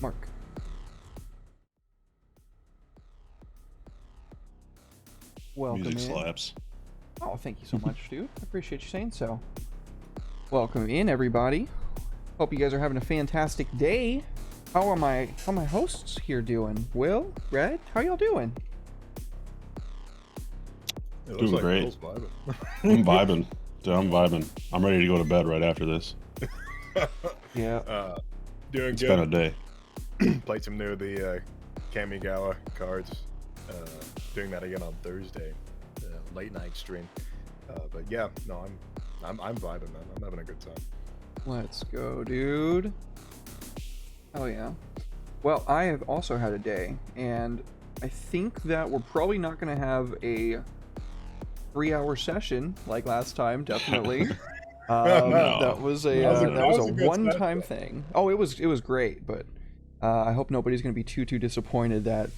Mark. Welcome Music in. slaps. Oh, thank you so much, dude. I appreciate you saying so. Welcome in, everybody. Hope you guys are having a fantastic day. How are my hosts here doing? Will, Red, how y'all doing? Doing like great. I'm vibing. Dude, I'm vibing. I'm ready to go to bed right after this. Yeah. Doing It's good. been a day. Played some new of the Kamigawa cards. Doing that again on Thursday, late night stream. But yeah, no, I'm vibing, man. I'm having a good time. Let's go, dude. Oh yeah. Well, I have also had a day, and I think that we're probably not going to have a 3-hour session like last time. Definitely. No. That was a one-time thing. Oh, it was great, but I hope nobody's going to be too disappointed that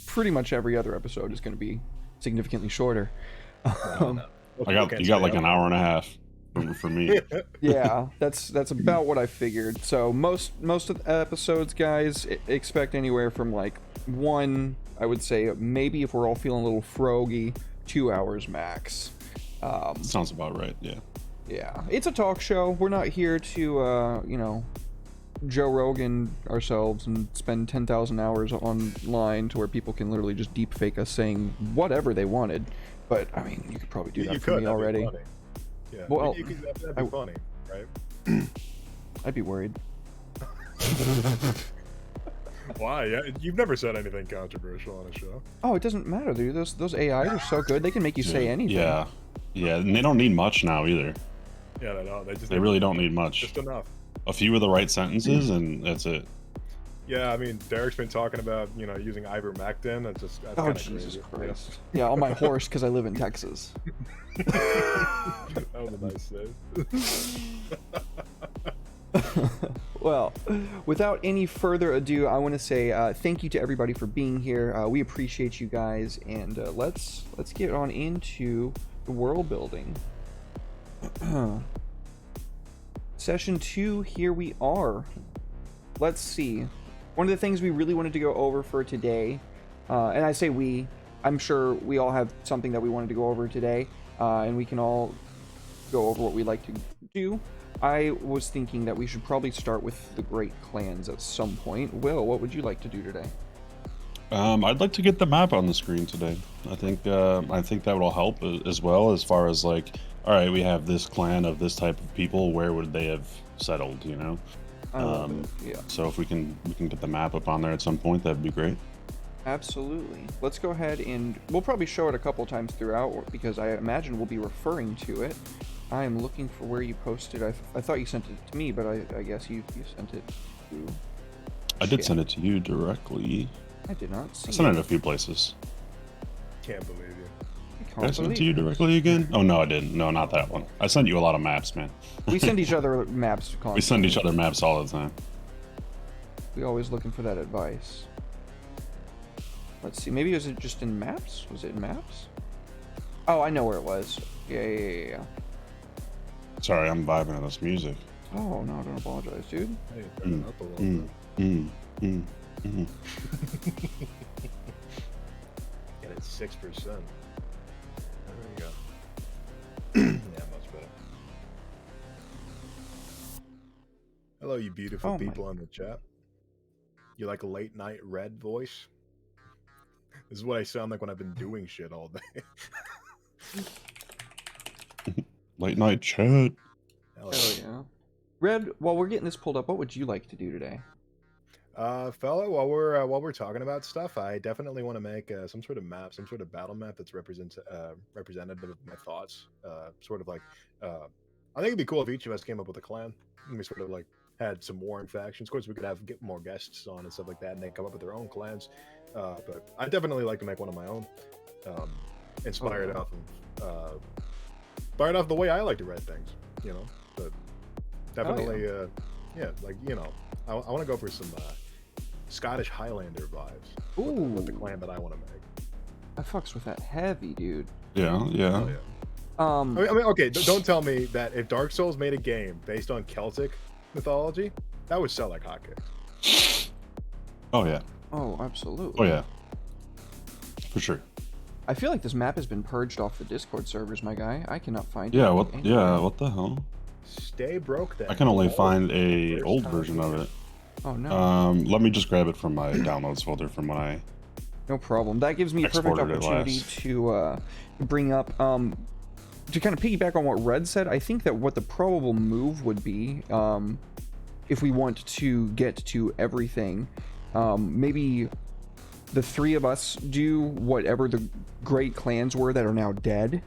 pretty much every other episode is going to be significantly shorter. No. You got like an hour and a half for me. Yeah, that's about what I figured. So most of the episodes, guys, expect anywhere from like one, I would say maybe if we're all feeling a little froggy, 2 hours max. Sounds about right. Yeah. Yeah, it's a talk show. We're not here to Joe Rogan ourselves and spend 10,000 hours online to where people can literally just deep fake us saying whatever they wanted. But I mean, you could probably do that for me already. Yeah. Well, that'd be funny, right? I'd be worried. Why? Yeah, you've never said anything controversial on a show. Oh, it doesn't matter, dude. Those AIs are so good; they can make you say anything. Yeah, and they don't need much now either. Yeah, They really don't need much. Just enough. A few of the right sentences, and that's it. Yeah, I mean, Derek's been talking about using ivermectin. That's oh, Jesus Christ! Yeah, on my horse because I live in Texas. That was a nice save. Well, without any further ado, I want to say thank you to everybody for being here. We appreciate you guys, and let's get on into the world building. Session 2, here we are. Let's see. One of the things we really wanted to go over for today, and I say we, I'm sure we all have something that we wanted to go over today, and we can all go over what we like to do. I was thinking that we should probably start with the great clans at some point. Will, what would you like to do today? I'd like to get the map on the screen today. I think that will help as well, as far as like, all right, we have this clan of this type of people. Where would they have settled? Yeah. So if we can get the map up on there at some point, that'd be great. Absolutely. Let's go ahead and we'll probably show it a couple times throughout because I imagine we'll be referring to it. I am looking for where you posted. I thought you sent it to me, but I guess you sent it to... I did send it to you directly. I did not see I sent it a few places. Can't believe you. Did I send it to you directly again? Oh, no, I didn't. No, not that one. I sent you a lot of maps, man. We send each other maps constantly. We send each other maps all the time. We always looking for that advice. Let's see. Maybe was it just in maps? Was it in maps? Oh, I know where it was. Yeah. Sorry, I'm vibing to this music. Oh, no, don't apologize, dude. Hey, turn it up a little bit. Get it 6%. There you go. Yeah, much better. Hello, you beautiful people in the chat. You like a late night red voice? This is what I sound like when I've been doing shit all day. Late night chat. Hell yeah. Red, while we're getting this pulled up, what would you like to do today? Fella, while we're talking about stuff, I definitely want to make some sort of map, some sort of battle map that's representative of my thoughts. Sort of like, I think it'd be cool if each of us came up with a clan and we sort of like had some warring factions. Of course, we could get more guests on and stuff like that, and they come up with their own clans. But I definitely like to make one of my own, inspired off the way I like to write things, But definitely, I want to go for some Scottish Highlander vibes with the clan that I want to make. I fucks with that heavy, dude. Yeah. Oh, yeah. I mean, okay, don't tell me that if Dark Souls made a game based on Celtic mythology, that would sell like hotcakes. Oh yeah. Oh, absolutely. Oh yeah. For sure. I feel like this map has been purged off the Discord servers, my guy. I cannot find Yeah. it. What? anywhere. Yeah. What the hell? Stay broke then. I can only Oh, find a first old time version of here. it. Oh no. Let me just grab it from my downloads folder from when I. No problem. That gives me a perfect Exported it opportunity last. to bring up to kind of piggyback on what Red said. I think that what the probable move would be, if we want to get to everything, maybe the three of us do whatever the great clans were that are now dead,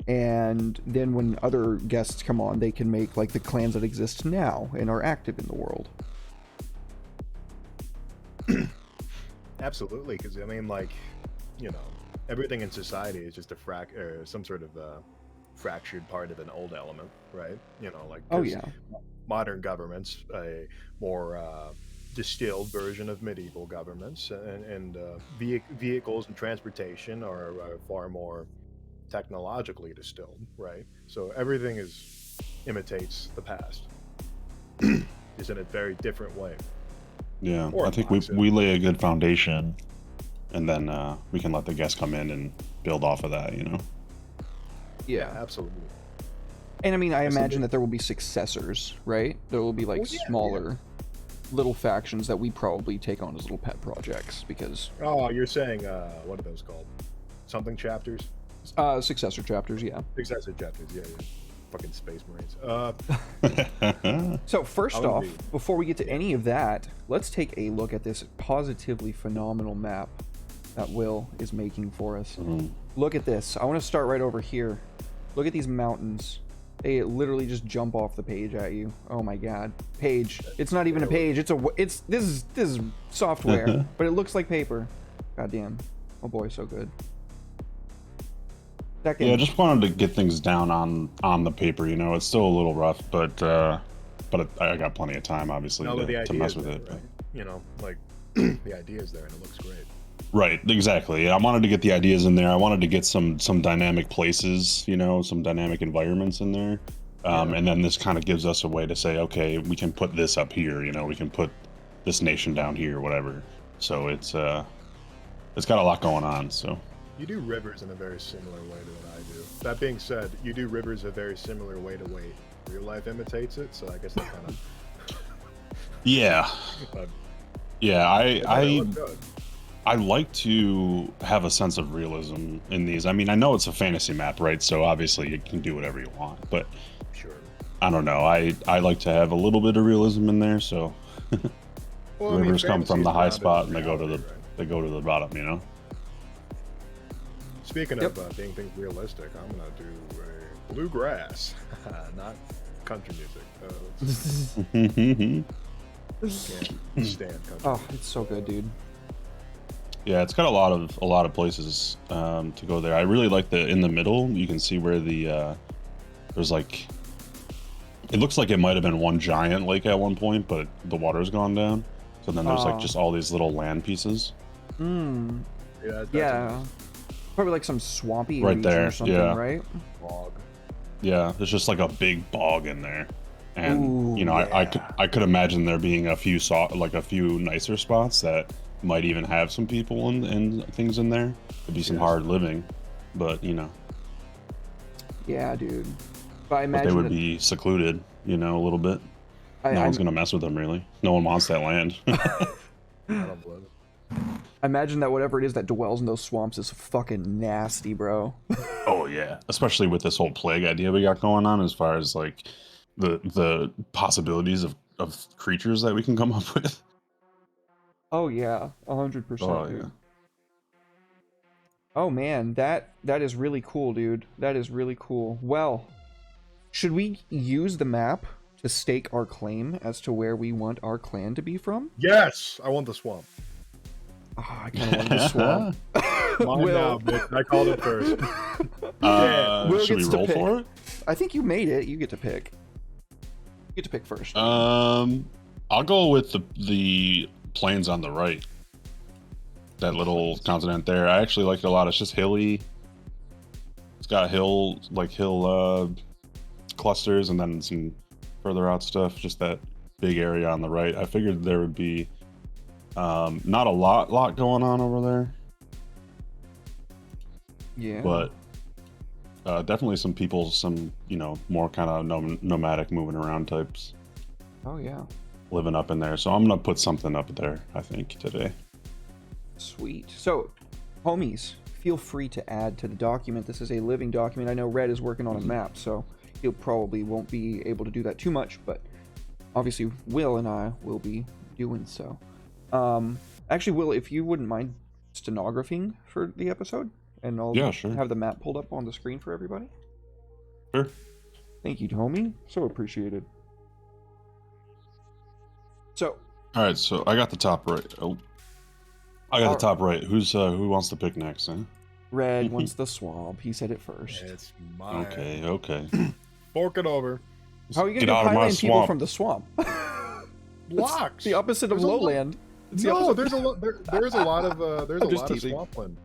and then when other guests come on, they can make like the clans that exist now and are active in the world. Absolutely, because I mean, like, you know, everything in society is just some sort of fractured part of an old element, right? You know, like, Oh 'cause yeah. modern governments, a more distilled version of medieval governments, and vehicles and transportation are far more technologically distilled, right? So everything imitates the past, just in a very different way. Yeah. Or I think we opposite. we lay a good foundation, and then we can let the guests come in and build off of that. You know. Yeah. Absolutely. And I mean, I That's imagine something- that there will be successors, right? There will be like Oh, yeah, smaller little factions that we probably take on as little pet projects because Oh, you're saying what are those called? Something chapters? successor chapters, yeah. Successor chapters, yeah. Fucking Space Marines. So first I would off, be- before we get to any of that, let's take a look at this positively phenomenal map that Will is making for us. Look at this. I want to start right over here. Look at these mountains. They literally just jump off the page at you. Oh my god. Page. It's not even a page. This is software, but it looks like paper. God damn. Oh boy, so good. Second. Yeah, just wanted to get things down on the paper. You know, it's still a little rough, but I got plenty of time, obviously, no, but the to idea mess is with there, it. right? You know, like the idea is there and it looks great. Right, exactly. I wanted to get the ideas in there. I wanted to get some dynamic places, you know, some dynamic environments in there. And then this kind of gives us a way to say, okay, we can put this up here, you know, we can put this nation down here, whatever. So it's got a lot going on. So You do rivers in a very similar way to what I do. That being said, you do rivers a very similar way to way real life imitates it. So I guess that kind of yeah, yeah. I look good. I like to have a sense of realism in these. I mean, I know it's a fantasy map, right? So obviously you can do whatever you want, but Sure. I don't know. I like to have a little bit of realism in there. So Well, I mean, rivers come fantasy from is the high grounded spot in and reality, right? they go to the bottom, you know. Speaking Yep. of being things realistic, I'm gonna do a bluegrass, not country music. Can't stand country. Oh, it's so good, dude. Yeah, it's got a lot of places to go there. I really like the in the middle. You can see where the there's like, it looks like it might have been one giant lake at one point, but the water's gone down. So then there's like Oh. just all these little land pieces Hmm. Yeah, that's Yeah. Probably like some swampy Right region there, or something, yeah. right? a bog. Yeah, there's just like a big bog in there, and Ooh, you know, yeah. I could imagine there being a few a few nicer spots that might even have some people and things in there. It'd be some Yes. hard living, but you know, Yeah, dude. But I but imagine they would that, be secluded, you know, a little bit. I, No I, one's gonna mess with them really. No one wants that land. I don't believe it. I imagine that whatever it is that dwells in those swamps is fucking nasty, bro. Oh yeah, especially with this whole plague idea we got going on, as far as like the possibilities of creatures that we can come up with. Oh yeah, 100%, Oh dude. yeah. Oh man, that is really cool, dude. That is really cool. Well, should we use the map to stake our claim as to where we want our clan to be from? Yes, I want the swamp. Ah, I kind of wanted the swamp. Mine Will. now, bitch. I called it first. Yeah, Will Should we gets to roll pick. for it? I think you made it. You get to pick. You get to pick first. I'll go with the plains on the right. That little continent there. I actually like it a lot. It's just hilly. It's got hill clusters and then some further out stuff. Just that big area on the right. I figured there would be not a lot going on over there, Yeah. but definitely some people, more kind of nomadic, moving around types Oh yeah. living up in there. So I'm gonna put something up there, I think, today. Sweet. So, homies, feel free to add to the document. This is a living document. I know Red is working on a map, so he'll probably won't be able to do that too much, but obviously Will and I will be doing so. Actually, Will, if you wouldn't mind stenographing for the episode, and I'll Sure. have the map pulled up on the screen for everybody. Sure. Thank you, homie. So appreciated. So, All right, so I got the top right. Oh, I got the top right. Who wants to pick next? Huh? Red wants the swab. He said it first. It's mine. Okay. Fork it over. How are you Get gonna out get of my Highland people swamp. from the swamp? Blocks. The opposite of There's a lot- lowland. It's the No, opposite- there's a lot. There's a lot of there's I'm a just lot of teasing. swampland.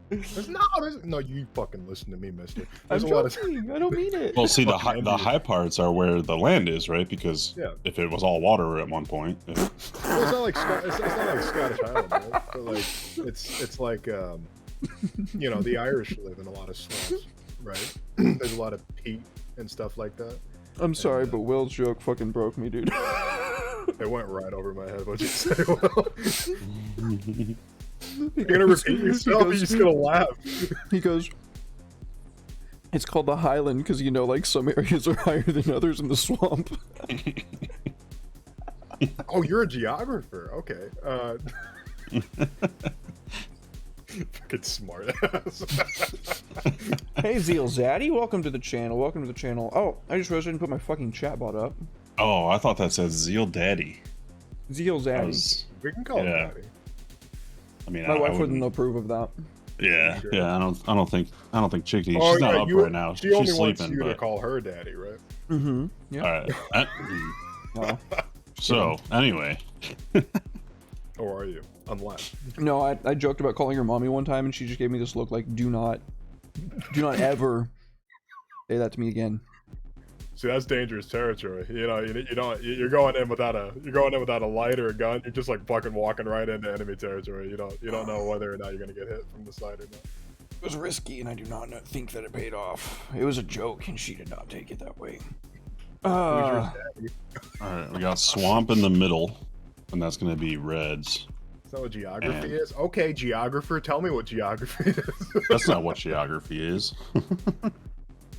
No. You fucking listen to me, Mister. I'm There's a lot of. joking. I don't mean it. Well, see, the Fucking high parts are where the land is, right? Because Yeah. if it was all water at one point, Well, it's not like it's not like Scottish Island, right? But like it's like the Irish live in a lot of swamps, right? There's a lot of peat and stuff like that. I'm sorry, but Will's joke fucking broke me, dude. It went right over my head. What'd you say? Well, You're you're gonna repeat yourself. You're just gonna laugh. He goes, it's called the Highland because, like some areas are higher than others in the swamp. Oh, you're a geographer. Okay. Fucking smart ass. Hey, Zeal Zaddy, welcome to the channel. Oh, I just realized I didn't put my fucking chatbot up. oh, I thought that said Zeal Daddy. Zeal That Zaddy. was- We can call it Yeah. daddy. I mean, My I wife wouldn't. wouldn't approve of that. Yeah, Sure. yeah. I don't think Chickadee. Oh, She's not yeah, up you- right now. She only She's wants sleeping. you to But call her daddy, right? Mm-hmm. Yeah. all right. Well, So anyway, Or are you? Unless. no, I joked about calling her mommy one time, and she just gave me this look like, do not ever say that to me again. See, that's dangerous territory. You're going in without a light or a gun. You're just like fucking walking right into enemy territory. You don't know whether or not you're gonna get hit from the side or not. It was risky, and I do not think that it paid off. It was a joke, and she did not take it that way. Who's your daddy? all right. We got swamp in the middle, and that's gonna be reds. Is that what geography And- is? Okay, geographer, tell me what geography is. That's not what geography is.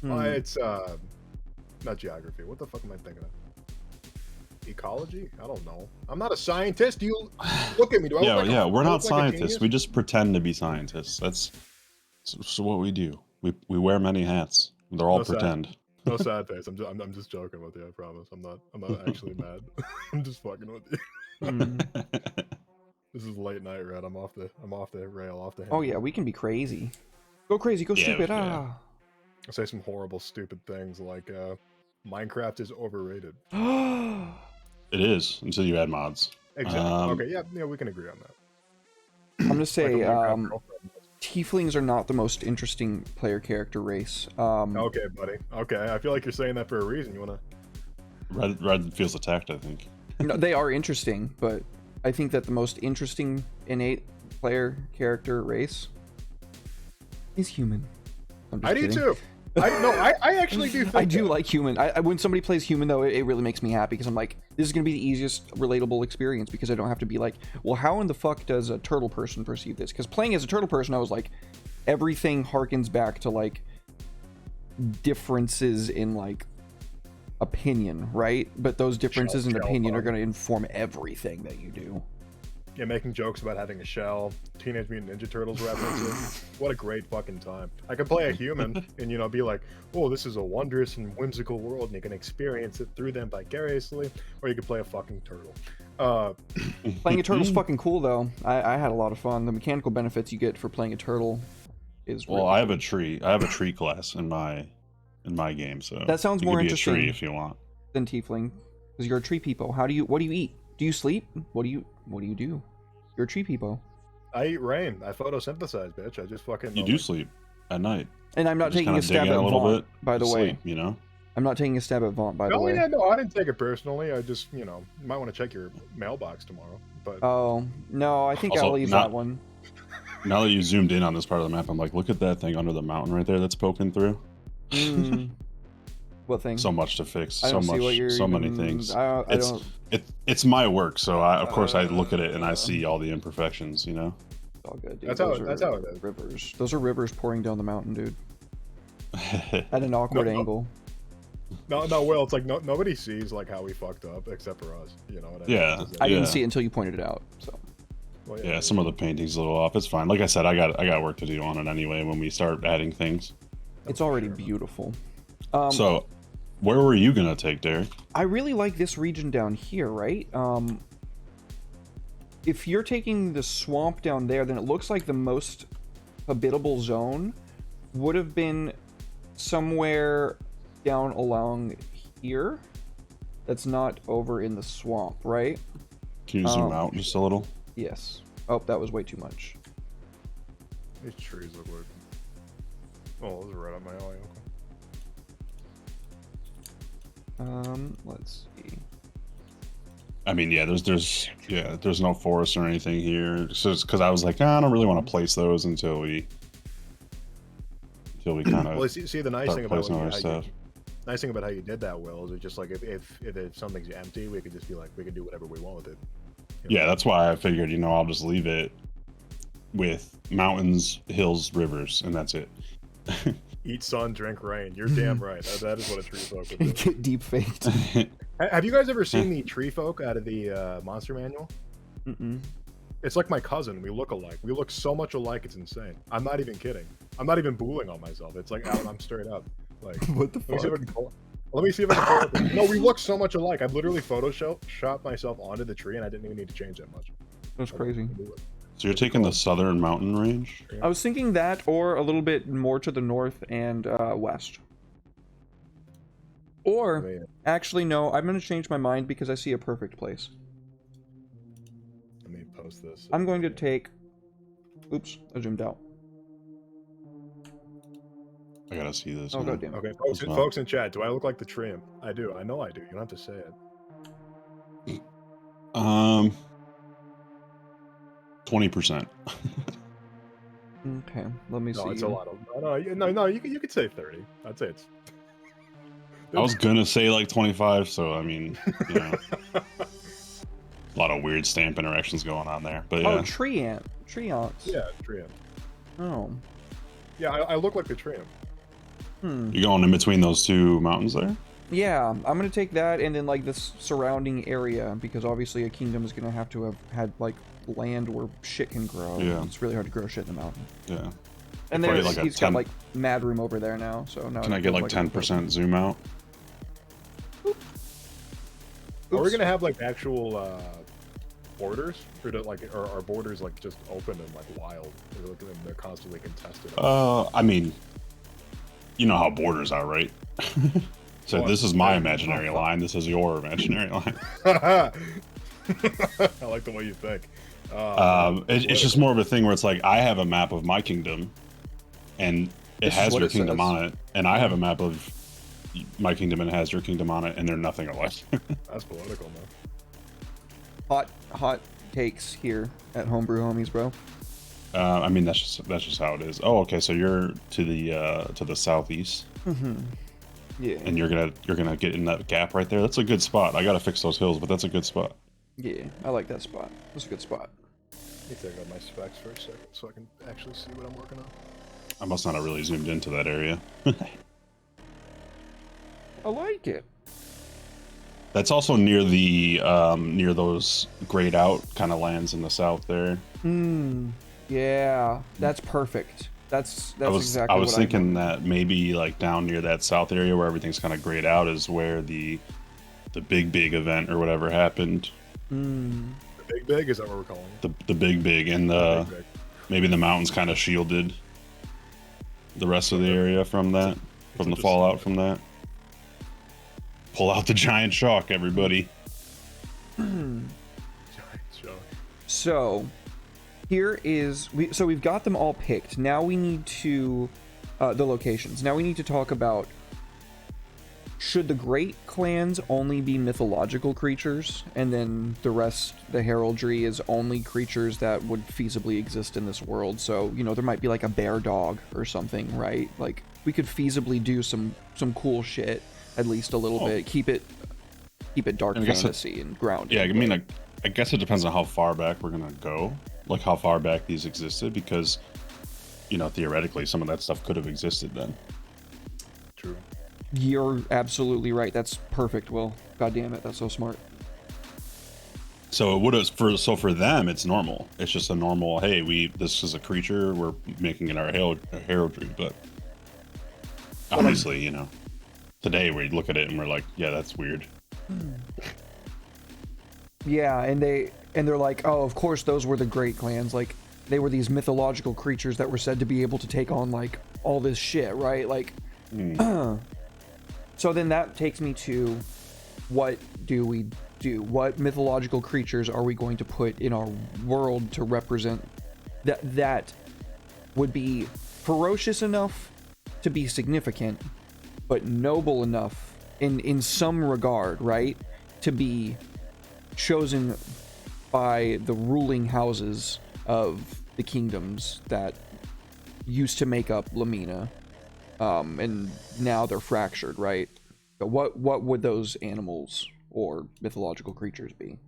It's not geography. What the fuck am I thinking of? Ecology? I don't know. I'm not a scientist. You look at me. Do I Yeah, look like yeah. a, We're do I not look like a scientists. genius? We just pretend to be scientists. That's what we do. We wear many hats. They're all No sad- pretend. No sad face. I'm just joking with you. I promise. I'm not actually mad. I'm just fucking with you. Mm. This is late night, Red. I'm off the rail, off the. Oh yeah, we can be crazy. Go crazy, go Yeah, stupid. yeah. I say some horrible, stupid things like Minecraft is overrated. Ah. It is until you add mods. Exactly. Um, Okay. Yeah. We can agree on that. I'm gonna Like a say, Minecraft girlfriend. tieflings are not the most interesting player character race. Okay, buddy. Okay. I feel like you're saying that for a reason. You wanna? Red feels attacked, I think. No, they are interesting, but I think that the most interesting innate player character race is human. I'm just I do kidding. too. I actually do. Think I do that. like human. When somebody plays human, though, it really makes me happy because I'm like, this is gonna be the easiest relatable experience because I don't have to be like, well, how in the fuck does a turtle person perceive this? Because playing as a turtle person, I was like, everything harkens back to like differences in like opinion, right? But those differences in Shell opinion are bug. going to inform everything that you do. Yeah, making jokes about having a shell, Teenage Mutant Ninja Turtles references. What a great fucking time. I could play a human and, be like, oh, this is a wondrous and whimsical world, and you can experience it through them vicariously, or you could play a fucking turtle. Playing a turtle's fucking cool, though. I had a lot of fun. The mechanical benefits you get for playing a turtle is Well, really I have cool. a tree. I have a tree class in my game, so That sounds you more could be interesting. a tree if you want. Than tiefling, because you're a tree people. What do you eat? Do you sleep? What do you do? You're a tree people. I eat rain. I photosynthesize, bitch. I just fucking. You do sleep at night. And I'm not Just taking a kinda dig stab in at a little Vaughn, bit, by the way. sleep, I'm not taking a stab at Vaunt, by the No, way. yeah, no, I didn't take it personally. I just, you might want to check your mailbox tomorrow. But Oh, no, I think Also, I'll leave that one. Now that you zoomed in on this part of the map, I'm like, look at that thing under the mountain right there that's poking through. What thing? So much to fix. I So don't see much. what you're So many even- things. I It's don't. it's my work, so of course I look at it and I see all the imperfections. You know. It's all good, dude. That's how Those it are is. Rivers. Those are rivers pouring down the mountain, dude. At an awkward angle. no, Will, it's like nobody sees like how we fucked up except for us. You know what I mean? Yeah. It's I like- didn't see it until you pointed it out. So. well, Yeah, some of the painting's a little off. It's fine. Like I said, I got work to do on it anyway when we start adding things. It's already beautiful. So, where were you gonna take, Derek? I really like this region down here, right? If you're taking the swamp down there, then it looks like the most habitable zone would have been somewhere down along here. That's not over in the swamp, right? Can you zoom out just a little? Yes. Oh, that was way too much. These trees look like. Oh, those are right up my alley. Okay. Let's see. I mean, yeah, there's no forest or anything here. So it's because I was like, I don't really want to place those until we kind of Well, see the nice start thing about placing our stuff. nice thing about how you did that, Will, is it's just like if something's empty, we could just be like we can do whatever we want with it. Yeah, that's why I figured, I'll just leave it with mountains, hills, rivers, and that's it. Eat sun, drink rain. You're damn right. That is what a tree folk would do. Get deep faked. Have you guys ever seen the tree folk out of the Monster Manual? Mm-mm. It's like my cousin. We look alike. We look so much alike. It's insane. I'm not even kidding. I'm not even booling on myself. It's like I'm straight up. Like What the let me see if I fuck? can let me see if I can pull it up. No, we look so much alike. I've literally photoshopped myself onto the tree, and I didn't even need to change that much. That's crazy. So you're taking the southern mountain range? I was thinking that, or a little bit more to the north and west. Or, Man, actually, no, I'm going to change my mind because I see a perfect place. let me post this. I'm going to take... Oops, I zoomed out. I gotta see this. Oh, now. goddamn. Okay, It's not- folks in chat, do I look like the tree? I do. I know I do. You don't have to say it. 20%. Okay, let me see. No, it's a lot of. No. You could say 30. I'd say it's. I was gonna say like 25, so I mean, a lot of weird stamp interactions going on there. But yeah, Oh, tree ant. Tree ants. Yeah, tree. Oh. Yeah, I look like the tree. you're going in between those two mountains there. Yeah, I'm going to take that and then, like, this surrounding area, because obviously a kingdom is going to have to have had, like, land where shit can grow. Yeah. It's really hard to grow shit in the mountain. Yeah. And Probably there's, like a he's got 10 like mad room over there now, so now Can I get like 10% zoom out? Are we gonna have like actual borders, or are borders like just open and like wild? They're constantly contested. I mean, you know how borders are, right? So Well, this is my imaginary line. This is your imaginary line. I like the way you think. It's just more of a thing where it's like I have a map of my kingdom, and it This is has what your it kingdom says. on it, and I have a map of my kingdom and it has your kingdom on it, and they're nothing alike. That's political, man. Hot takes here at Homebrew Homies, bro. I mean that's just how it is. Oh, okay. So you're to the southeast, Yeah. and you're gonna get in that gap right there. That's a good spot. I gotta fix those hills, but that's a good spot. Yeah, I like that spot. That's a good spot. Let me take out my specs for a second so I can actually see what I'm working on. I must not have really zoomed into that area. I like it. That's also near the near those grayed out kind of lands in the south there. Yeah, that's perfect. That's exactly I was what thinking that maybe like down near that south area where everything's kind of grayed out is where the big event or whatever happened. The big is that what we're calling it? The big and the Big. maybe the mountains kind of shielded the rest of the area from that, from the fallout from that. Pull out the giant shark, everybody. Giant shark. So, here is so we've got them all picked. Now we need to the locations. Now we need to talk about should the great clans only be mythological creatures, and then the rest, the heraldry, is only creatures that would feasibly exist in this world? So, you know, there might be like a bear dog or something, right? Like, we could feasibly do some cool shit, at least a little bit. Keep it dark fantasy and grounded. Yeah, I mean, I guess it depends on how far back we're gonna go, like how far back these existed, because, you know, theoretically, some of that stuff could have existed then. True. You're absolutely right. That's perfect, Will. God damn it, that's so smart. So it would have for them, it's normal. It's just a normal. Hey, this is a creature. We're making it our heraldry, but obviously, you know, today we look at it and we're like, yeah, that's weird. Yeah, and they're like, oh, of course those were the great clans. Like, they were these mythological creatures that were said to be able to take on like all this shit, right? Like, so then that takes me to, what do we do? What mythological creatures are we going to put in our world to represent that would be ferocious enough to be significant, but noble enough in some regard, right, to be chosen by the ruling houses of the kingdoms that used to make up Lamina, and now they're fractured, right? But what would those animals or mythological creatures be?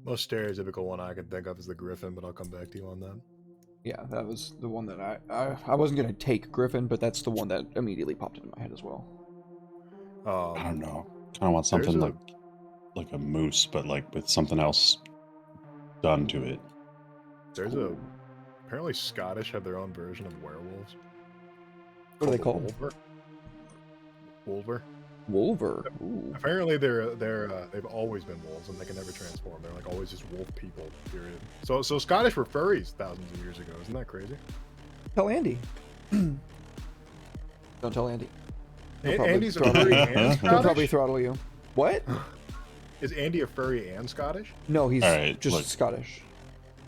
Most stereotypical one I could think of is the griffin, but I'll come back to you on that. Yeah, that was the one that I wasn't gonna take Griffin, but that's the one that immediately popped into my head as well. I don't know. Kind of want something like a moose, but like with something else done to it. Apparently Scottish have their own version of werewolves. What are they called? Wolver. Wolver. Ooh. Apparently they've always been wolves and they can never transform. They're like always just wolf people. Period. So Scottish were furries thousands of years ago. Isn't that crazy? Tell Andy. Don't tell Andy. Andy's a furry and Scottish? He'll probably throttle you. What? Is Andy a furry and Scottish? No, he's right, just look. Scottish.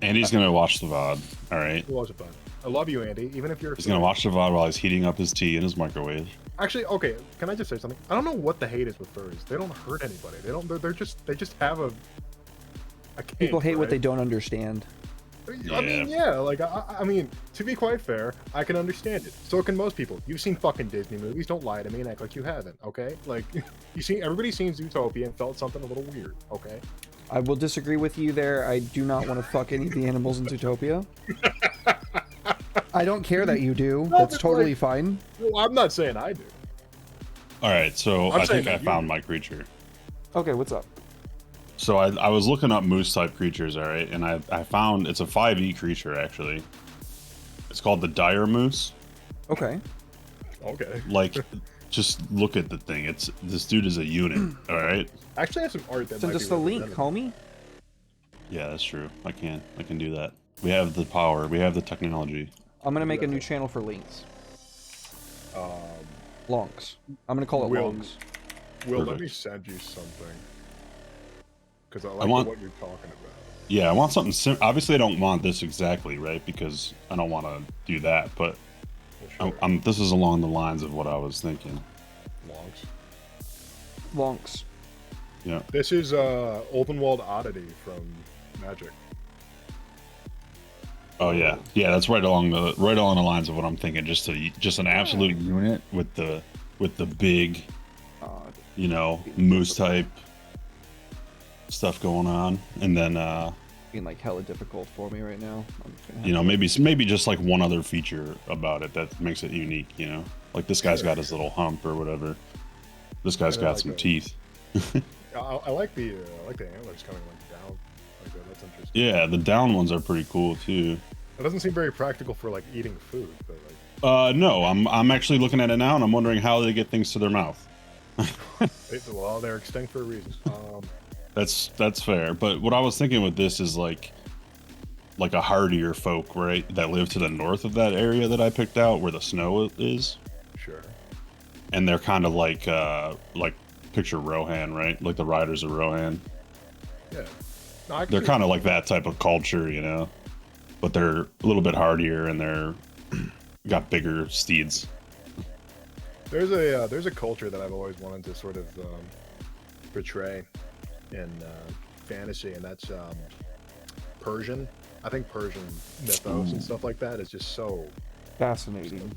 Andy's gonna watch the VOD. All right. We'll watch it, bud. I love you, Andy. Even if you're He's gonna watch the VOD while he's heating up his tea in his microwave. Actually, okay. Can I just say something? I don't know what the hate is with furries. They don't hurt anybody. They just have a kink, People hate what right? they don't understand. I mean, yeah. Like, I mean, to be quite fair, I can understand it. So can most people. You've seen fucking Disney movies. Don't lie to me and act like you haven't. Okay? Like, everybody's seen Zootopia and felt something a little weird. Okay? I will disagree with you there. I do not want to fuck any of the animals in Zootopia. I don't care that you do. No, That's but, totally like, fine. Well, I'm not saying I do. All right, so I'm I think saying I found my creature. Okay, what's up? So I was looking up moose type creatures, all right, and I found it's a 5e creature actually. It's called the dire moose. Okay. Okay. Like, just look at the thing. This dude is a unit, all right. Actually, I have some art that Send might us be the link, representative. homie. Yeah, that's true. I can do that. We have the power. We have the technology. I'm gonna make a new channel for links. Lonks. I'm gonna call it Will, Lonks. Will, let Perfect. me send you something. Because I want- like what you're talking about. Yeah, I want something. Obviously, I don't want this exactly, right? Because I don't want to do that. But Well, sure. this is along the lines of what I was thinking. Longs. Lonks. Yeah. This is Openwald Oddity from Magic. Oh yeah, yeah. That's right along the lines of what I'm thinking. Just an absolute unit with the big, you know, moose type stuff going on, and then Being like hella difficult for me right now. I'm just gonna have you know, to- maybe just like one other feature about it that makes it unique. You know, like this guy's got his little hump or whatever. This guy's Yeah, got like some a- teeth. I like the antlers coming like down. Like that. That's interesting. Yeah, the down ones are pretty cool too. It doesn't seem very practical for like eating food, but like No, I'm actually looking at it now, and I'm wondering how they get things to their mouth. well, they're extinct for a reason. That's fair. But what I was thinking with this is like a hardier folk, right? That live to the north of that area that I picked out where the snow is. Sure. And they're kind of like picture Rohan, right? Like the riders of Rohan. Yeah. No, They're kind of like that type of culture, you know. But they're a little bit hardier and they're got bigger steeds. there's a culture that I've always wanted to sort of portray in fantasy, and that's Persian. I think Persian mythos and stuff like that is just so Fascinating.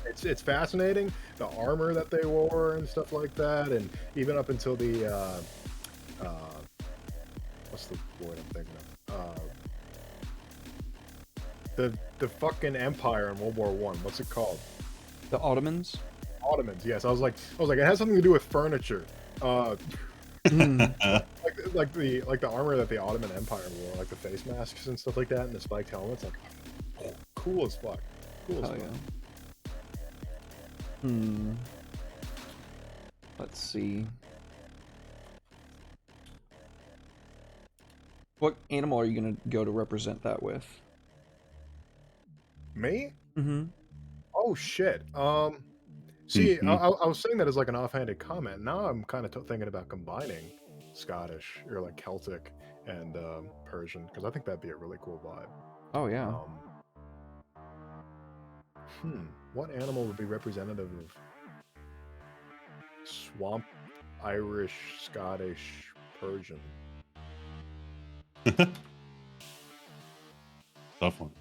it's fascinating. The armor that they wore and stuff like that, and even up until the what's the word I'm thinking of? The fucking empire in World War One. What's it called? The Ottomans? Ottomans. Yes, I was like, it has something to do with furniture. Mm. Like the armor that the Ottoman Empire wore, like the face masks and stuff like that, and the spiked helmets. Like, cool as fuck. Cool as Hell fuck. Yeah. Let's see. What animal are you gonna go to represent that with? Me? Mm-hmm. Oh shit. See, I was saying that as like an offhanded comment. Now I'm kind of thinking about combining Scottish or like Celtic and Persian, because I think that'd be a really cool vibe. Oh yeah. What animal would be representative of swamp, Irish, Scottish, Persian? Tough one.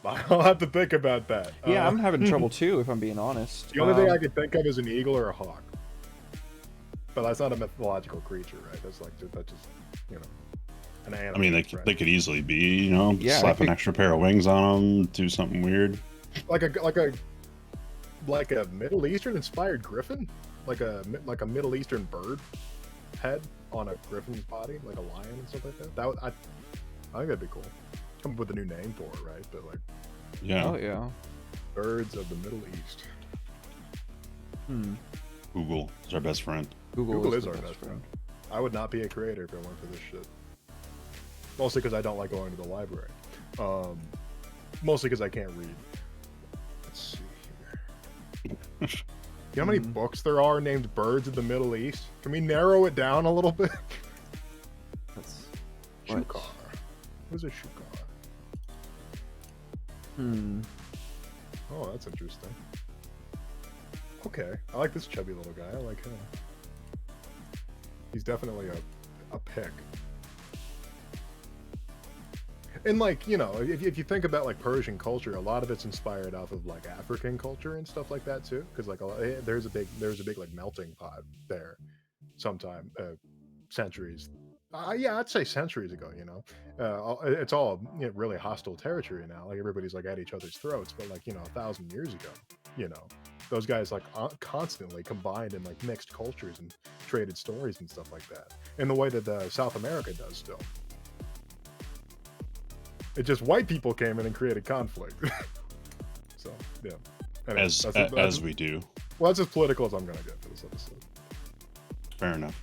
I'll have to think about that. Yeah, I'm having trouble too, if I'm being honest. The only thing I could think of is an eagle or a hawk. But that's not a mythological creature, right? That's just you know, an animal. I mean, they could easily be, you know, Yeah, slap an extra pair of wings on them, do something weird. like a Middle Eastern inspired griffin, like a Middle Eastern bird head on a griffin's body, like a lion and stuff like that. I think that'd be cool. Come up with a new name for it, right? But like, Yeah. Oh yeah. birds of the Middle East. Google is our best friend. Google is our best friend. I would not be a creator if it weren't for this shit. Mostly because I don't like going to the library. Mostly because I can't read. Let's see here. You know how many books there are named Birds of the Middle East? Can we narrow it down a little bit? That's Shukar. Who's a Shukar? Oh, that's interesting. Okay, I like this chubby little guy. I like him. He's definitely a pick. And like, you know, if you think about like Persian culture, a lot of it's inspired off of like African culture and stuff like that too. Because like there's a big like melting pot there, sometime centuries. Yeah, I'd say centuries ago. You know, it's all really hostile territory now. Like everybody's like at each other's throats. But like 1,000 years ago, you know, those guys like constantly combined and like mixed cultures and traded stories and stuff like that. In the way that South America does still. It just white people came in and created conflict. So yeah. Anyway, as we do. Well, that's as political as I'm gonna get for this episode. Fair enough.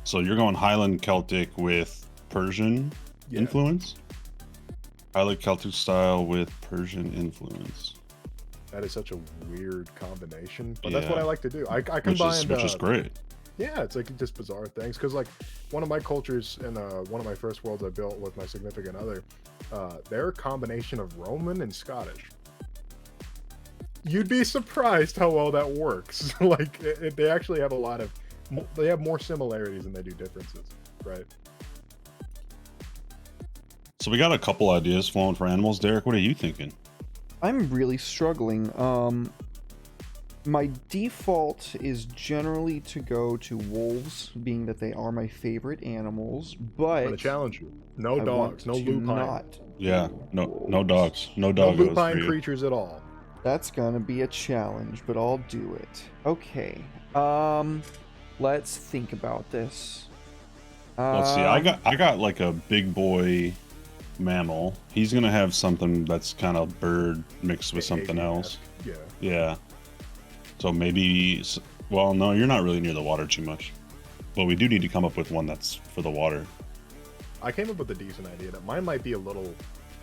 So you're going Highland Celtic with Persian influence? Highland Celtic style with Persian influence. That is such a weird combination, but that's what I like to do. I combine, which is great. Yeah, it's like just bizarre things. Because like one of my cultures in one of my first worlds I built with my significant other, they're a combination of Roman and Scottish. You'd be surprised how well that works. Like they actually have they have more similarities than they do differences, right? So we got a couple ideas flowing for animals. Derek, what are you thinking? I'm really struggling. My default is generally to go to wolves, being that they are my favorite animals, but I'm gonna challenge you. No dogs, no lupine. Yeah, no dogs. No No doggos. lupine creatures at all. That's gonna be a challenge, but I'll do it. Okay. Let's think about this. Let's see. I got like a big boy mammal. He's gonna have something that's kind of bird mixed with something else. Yeah. Yeah. So maybe, well, no, you're not really near the water too much. But we do need to come up with one that's for the water. I came up with a decent idea that mine might be a little,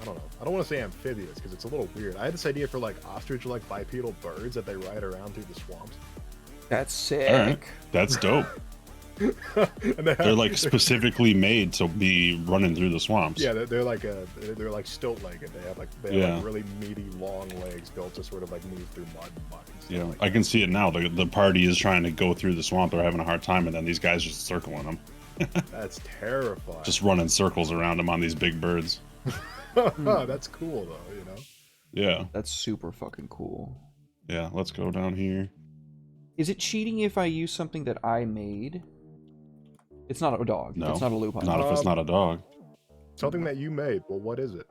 I don't know. I don't want to say amphibious because it's a little weird. I had this idea for like ostrich-like bipedal birds that they ride around through the swamps. That's sick. All right. That's dope. And They're like specifically made to be running through the swamps. Yeah, they're like stilt-legged. They have like really meaty, long legs built to sort of like move through mud and muck and stuff. Yeah, like I that. can see it now. The party is trying to go through the swamp. They're having a hard time, and then these guys just circling them. That's terrifying. Just running circles around them on these big birds. That's cool though, you know. Yeah. That's super fucking cool. Yeah, let's go down here. Is it cheating if I use something that I made? It's not a dog. No, It's not a lupine. Not if it's not a dog. Something that you made. Well, what is it?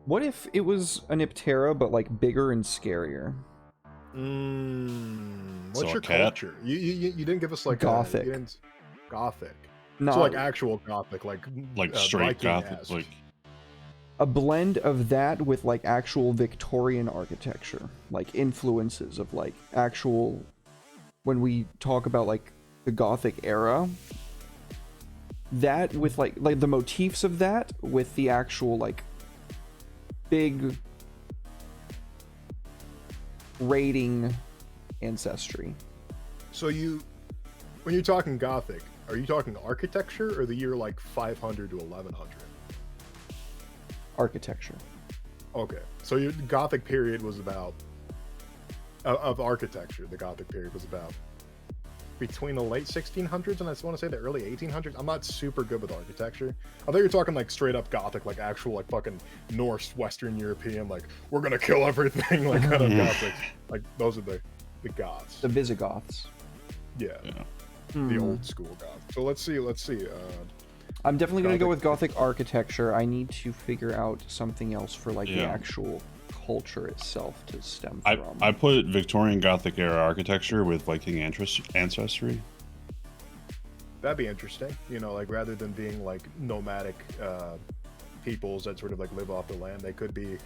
What if it was a Niptera, but like bigger and scarier? What's So a your cat? culture? You didn't give us like Gothic. Gothic. No, So like actual Gothic, like Straight Gothic, Viking-esque. like a blend of that with like actual Victorian architecture, like influences of like actual. When we talk about like the Gothic era, that with like the motifs of that with the actual like big raiding ancestry. So when you're talking Gothic, are you talking architecture or the year like 500 to 1100? Architecture. Okay, so your Gothic period was about of architecture. The Gothic period was about between the late 1600s and I just want to say the early 1800s. I'm not super good with architecture. I thought you were talking like straight up Gothic, like actual like fucking Norse, Western European, like we're gonna kill everything, like kind of Gothic. Like those are the Goths. The Visigoths. Yeah, yeah. the old school Goths. So let's see. I'm definitely going to go with Gothic. Gothic architecture. I need to figure out something else for like the Yeah. actual culture itself to stem I from. put Victorian Gothic era architecture with Viking ancestry. That'd be interesting. You know, like rather than being like nomadic peoples that sort of like live off the land, they could be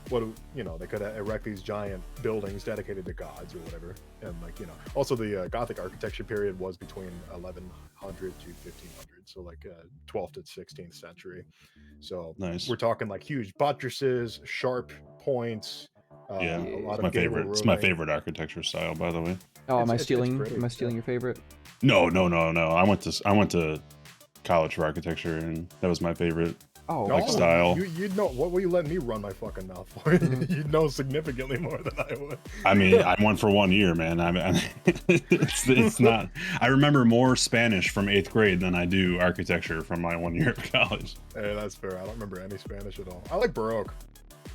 they could erect these giant buildings dedicated to gods or whatever. And like, you know, also the Gothic architecture period was between 1100 to 1500, so like 12th to 16th century. So Nice. we're talking like huge buttresses, sharp points, Yeah, a it's lot my of gable favorite. It's my roofing. favorite architecture style, by the way. Oh, am I it's stealing? pretty, Am I stealing yeah. your favorite? No. I went to college for architecture, and that was my favorite. Oh, No, Like style. You'd know. What were you letting me run my fucking mouth for? You'd know significantly more than I would. I mean, I went for 1 year, man. It's not. I remember more Spanish from 8th grade than I do architecture from my 1 year of college. Hey, that's fair. I don't remember any Spanish at all. I like Baroque.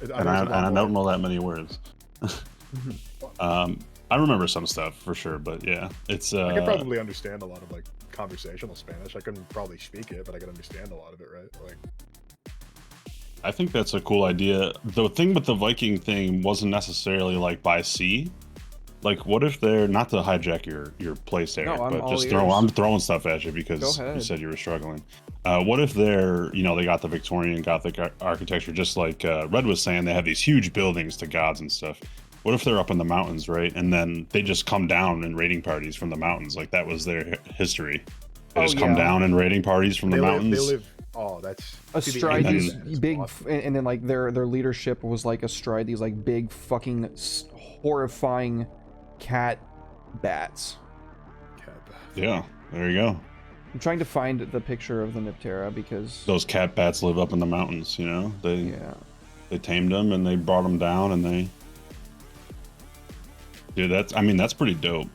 And I don't know that many words. I remember some stuff for sure, but yeah, it's. I could probably understand a lot of like conversational Spanish. I couldn't probably speak it, but I could understand a lot of it, right? Like, I think that's a cool idea. The thing with the Viking thing wasn't necessarily like by sea. Like, what if they're not to hijack your place, Eric, No, I'm but all just ears. I'm throwing stuff at you because Go ahead. you said you were struggling. What if they're, they got the Victorian Gothic architecture, just like Red was saying, they have these huge buildings to gods and stuff. What if they're up in the mountains, right? And then they just come down in raiding parties from the mountains, like that was their history. They just come down in raiding parties from the mountains. They live. Oh, that's astride these That's big, awesome. and then like their leadership was like astride these like big fucking horrifying cat bats. Yeah, there you go. I'm trying to find the picture of the Niptera because Those cat bats live up in the mountains, They tamed them and they brought them down and they. Dude, that's pretty dope.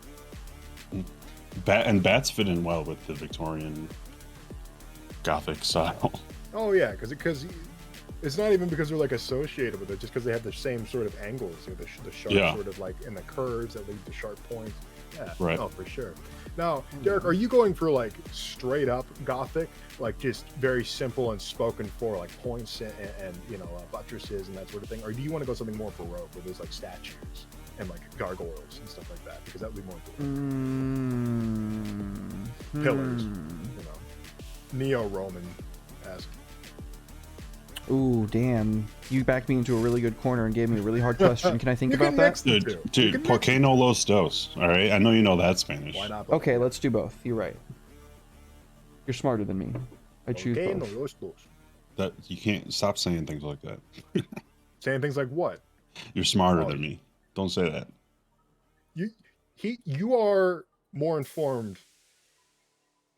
Bats fit in well with the Victorian Gothic style. Oh yeah, because it's not even because they're like associated with it, just because they have the same sort of angles, the sharp sort of like in the curves that lead to sharp points. Yeah, Right. Oh, for sure. Now, Derek, are you going for like straight up Gothic, like just very simple and spoken for, like points and buttresses and that sort of thing, or do you want to go something more Baroque, where there's like statues and like gargoyles and stuff like that, because that would be more Baroque. Pillars, neo-Roman-esque. Ooh, damn. You backed me into a really good corner and gave me a really hard question. Can I think about that? Dude, ¿por qué no los dos? All right, I know you know that Spanish. Why not? Okay, let's do both. You're right. You're smarter than me. I choose Okay, no, both. los dos. That you can't stop saying things like that. Saying things like what? You're smarter than me. Don't say that. You are more informed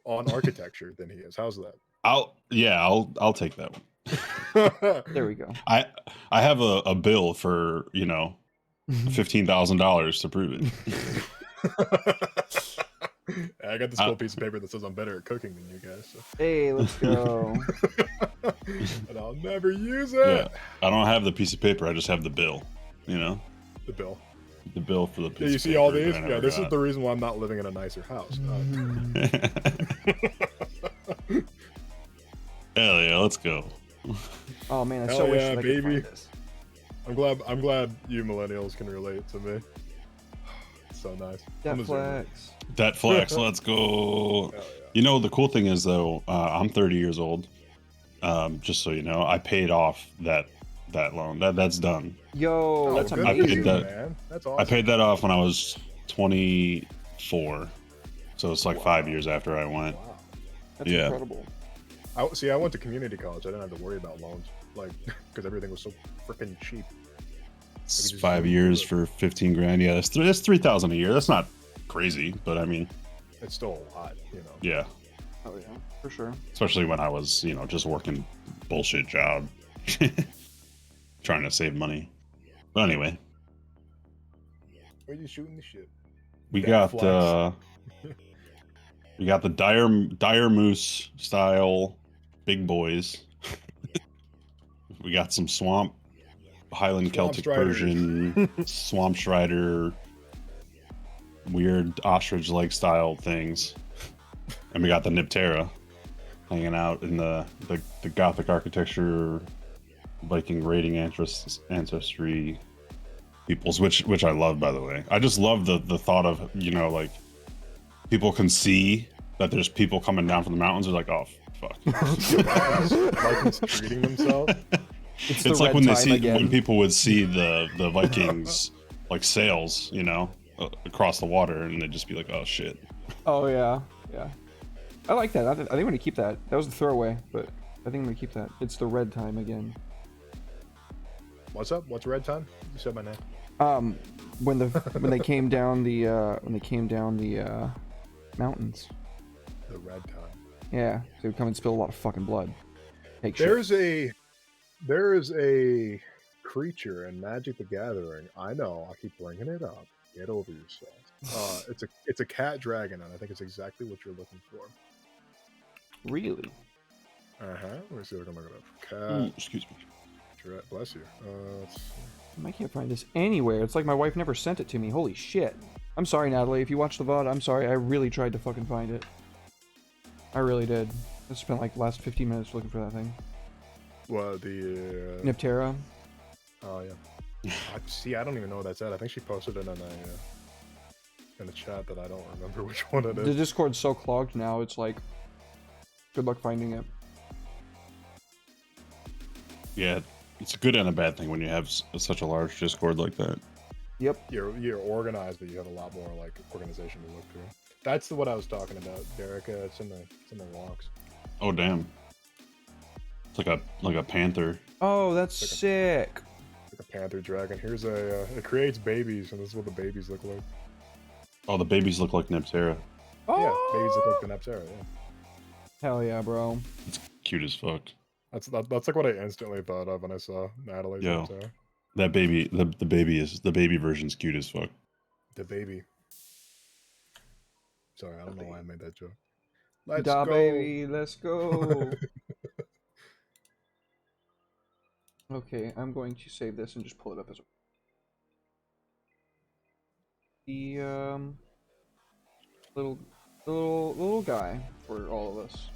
on architecture than he is. How's that? I'll take that one. There we go. I have a bill for $15,000 to prove it. I got this cool piece of paper that says I'm better at cooking than you guys. So. Hey, let's go. And I'll never use it. Yeah, I don't have the piece of paper. I just have the bill. The bill. The bill for the piece. Yeah, you of see paper all these? that I Yeah, never this is got. the reason why I'm not living in a nicer house. Hell yeah, let's go. Oh man, I Hell so wish yeah, I could baby. find this. I'm glad you millennials can relate to me. It's so nice. That I'm a zoomer. flex. That flex, let's go. Hell yeah. The cool thing is though, I'm 30 years old. Just so you know, I paid off that loan. That's done. Yo, Oh, that's good for amazing. you, that- man. That's awesome. I paid that off when I was 24. So it's like Wow. 5 years after I went. Wow. That's Yeah. incredible. I went to community college. I didn't have to worry about loans, because everything was so freaking cheap. It's just 5 do years it. for 15 grand. Yeah, that's 3,000 a year. That's not crazy, but I mean, It's still a lot, yeah. Oh yeah, for sure. Especially when I was, just working bullshit job, trying to save money. But anyway, Where you shooting the shit? we That got we got the dire moose style big boys. We got some swamp Highland Swamp Celtic Striders. Persian swamp strider weird ostrich leg style things, and we got the Niptera hanging out in the Gothic architecture Viking raiding ancestry peoples, which I love, by the way. I just love the thought of people can see that there's people coming down from the mountains. They're like, oh fuck. Vikings treating themselves. It's It's the like red when they time see again. when people would see the Vikings like sails, across the water, and they'd just be like, oh shit. Oh yeah, yeah. I like that. I think I'm gonna keep that. That was a throwaway, but I think I'm gonna keep that. It's the red time again. What's up? What's red time? You said my name. When they came down the mountains. The red time. Yeah, they would come and spill a lot of fucking blood. Take There shit. is a creature in Magic the Gathering. I know. I keep bringing it up. Get over yourself. It's a cat dragon, and I think it's exactly what you're looking for. Really? Let me see if I can look it up. Ooh, Cat. excuse me. Bless you. Let's see. I can't find this anywhere. It's like my wife never sent it to me. Holy shit. I'm sorry, Natalie. If you watch the VOD, I'm sorry. I really tried to fucking find it. I really did. I spent like the last 15 minutes looking for that thing. Well, the Niptera. oh yeah. I don't even know what that's at. I think she posted it in a chat that I don't remember which one it The is. Discord's so clogged now, it's like, good luck finding it. Yeah, it's a good and a bad thing when you have such a large Discord like that. Yep. You're organized, but you have a lot more like organization to look through. That's what I was talking about, Derek. It's in the walks. Oh damn. It's like a panther. Oh, that's sick. It's like a panther dragon. Here's it creates babies, and this is what the babies look like. Oh, the babies look like Niptera. Oh, Yeah, babies look like the Niptera. Yeah, hell yeah, bro. It's cute as fuck. that's like what I instantly thought of when I saw Natalie's Yo. Niptera. That baby, the baby version's cute as fuck. The baby. Sorry, I don't know why I made that joke. Let's Da go. baby, let's go. Okay, I'm going to save this and just pull it up as a... The little guy for all of us.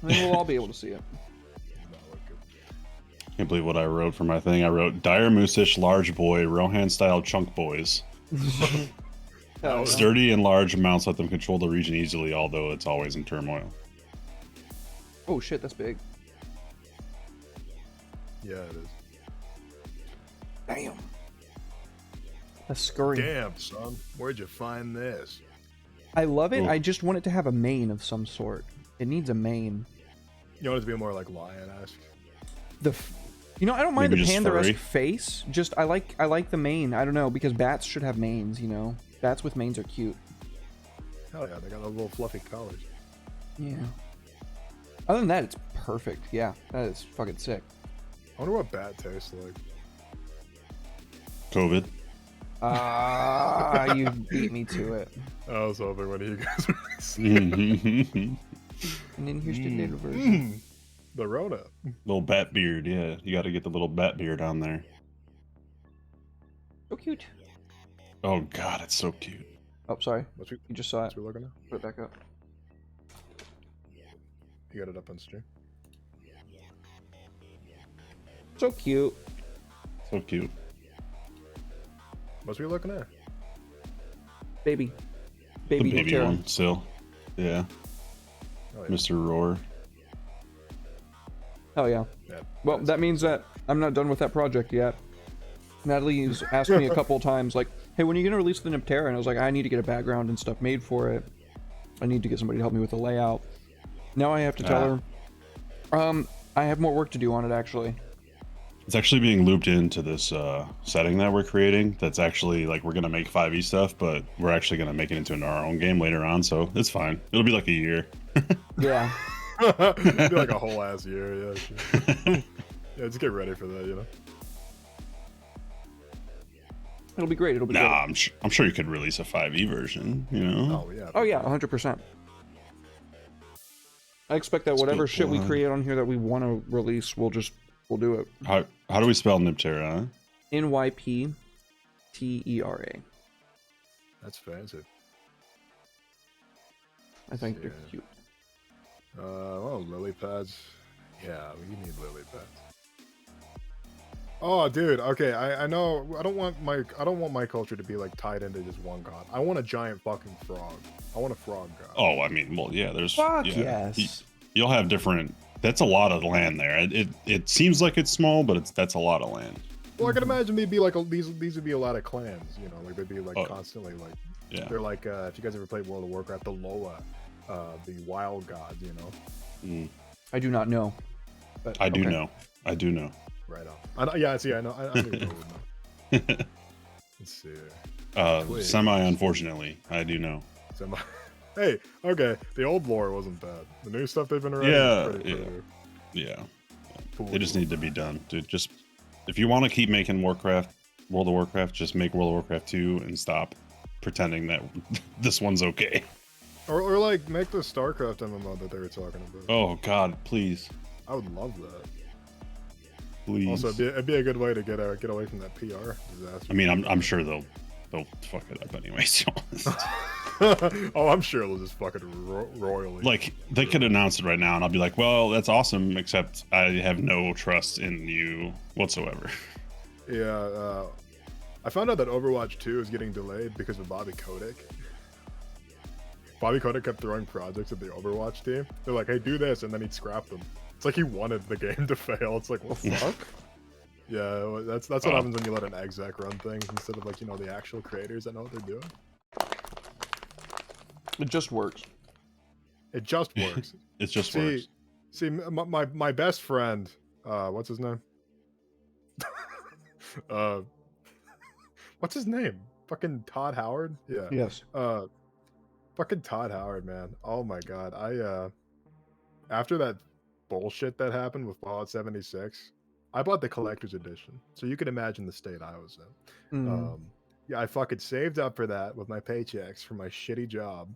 And then we'll all be able to see it. Not look good. Can't believe what I wrote for my thing. I wrote dire moose-ish large boy, Rohan style chunk boys. Hell yeah. Sturdy and large amounts let them control the region easily, although it's always in turmoil. Oh shit, that's big. Yeah, it is. Damn. That's scurry. Damn, son. Where'd you find this? I love it. Ooh. I just want it to have a mane of some sort. It needs a mane. You want it to be more like lion-esque? I don't mind Maybe the just panther-esque furry? face. Just I like the mane. I don't know, because bats should have manes. Bats with manes are cute. Hell yeah, they got those little fluffy collars. Yeah. Other than that, it's perfect. Yeah, that is fucking sick. I wonder what bat tastes like. COVID. You beat me to it. I was hoping one of you guys would Mm-hmm. And then here's the little version. The Rona. Little bat beard, yeah. You got to get the little bat beard on there. So cute. Oh god, it's so cute. Oh, sorry. What you, You just saw it. what you looking at? Put it back up. You got it up on stream. So cute. So cute. What's we looking at? Baby. The Baby, baby Terra. one still. Yeah. Oh, yeah. Mr. Roar. Hell yeah. Yeah, Well, that's- that means that I'm not done with that project yet. Natalie's asked me a couple of times, like, hey, when are you going to release the Niptera? And I was like, I need to get a background and stuff made for it. I need to get somebody to help me with the layout. Now I have to tell her. I have more work to do on it, actually. It's actually being looped into this setting that we're creating. That's actually like we're gonna make 5e stuff, but we're actually gonna make it into our own game later on. So it's fine. It'll be like a year. Yeah. It'd be like a whole ass year, yeah. Sure. Yeah, just get ready for that, you know. It'll be great. It'll be great. Nah, I'm sure you could release a 5e version. You know. Oh yeah. Oh, yeah, 100%. I expect that whatever shit we create on here that we want to release, we'll do it. How do we spell Niptera? Huh? Nyptera. That's fancy. I think they're Yeah. cute. Well, lily pads. Yeah, we need lily pads. Oh, dude. Okay, I know. I don't want my culture to be like tied into just one god. I want a giant fucking frog. I want a frog god. Oh, I mean, well, yeah. There's Fuck yeah, yes. You'll have different. That's a lot of land there. It seems like it's small, but that's a lot of land. Well, I can imagine they'd be like these would be a lot of clans. You know, like they'd be like constantly like. Yeah. They're like if you guys ever played World of Warcraft, the Loa, the wild gods. You know. Mm. I do not know. But, I do okay. know. I do know. Right on. I know, yeah, see, I know. I don't even know. Let's see. Twig. Unfortunately, I do know. Semi. Hey, okay. The old lore wasn't bad. The new stuff they've been writing. Yeah, is pretty Yeah. cool. They just need to be done, dude. Just if you want to keep making World of Warcraft, just make World of Warcraft 2 and stop pretending that this one's okay. Or like make the StarCraft MMO that they were talking about. Oh God, please, I would love that. please. Also, it'd be a good way to get away from that PR disaster. I mean, I'm sure they'll fuck it up anyway. So. Oh, I'm sure they'll just fucking royally. Like they could announce it right now, and I'll be like, "Well, that's awesome," except I have no trust in you whatsoever. Yeah, I found out that Overwatch 2 is getting delayed because of Bobby Kotick. Bobby Kotick kept throwing projects at the Overwatch team. They're like, "Hey, do this," and then he'd scrap them. It's like he wanted the game to fail. It's like, what the fuck? Yeah, that's what happens when you let an exec run things instead of like the actual creators that know what they're doing. It just works. It just works. It just works. See, my best friend, what's his name? What's his name? Fucking Todd Howard? Yeah. Yes. Fucking Todd Howard, man. Oh my god. After that bullshit that happened with Fallout 76, I bought the collector's edition. So you can imagine the state I was in. Mm. Yeah, I fucking saved up for that with my paychecks from my shitty job.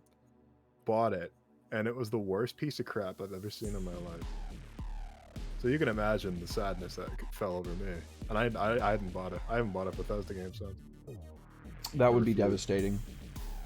Bought it, and it was the worst piece of crap I've ever seen in my life. So you can imagine the sadness that fell over me. And I hadn't bought it. I haven't bought a Bethesda game since. That would be devastating.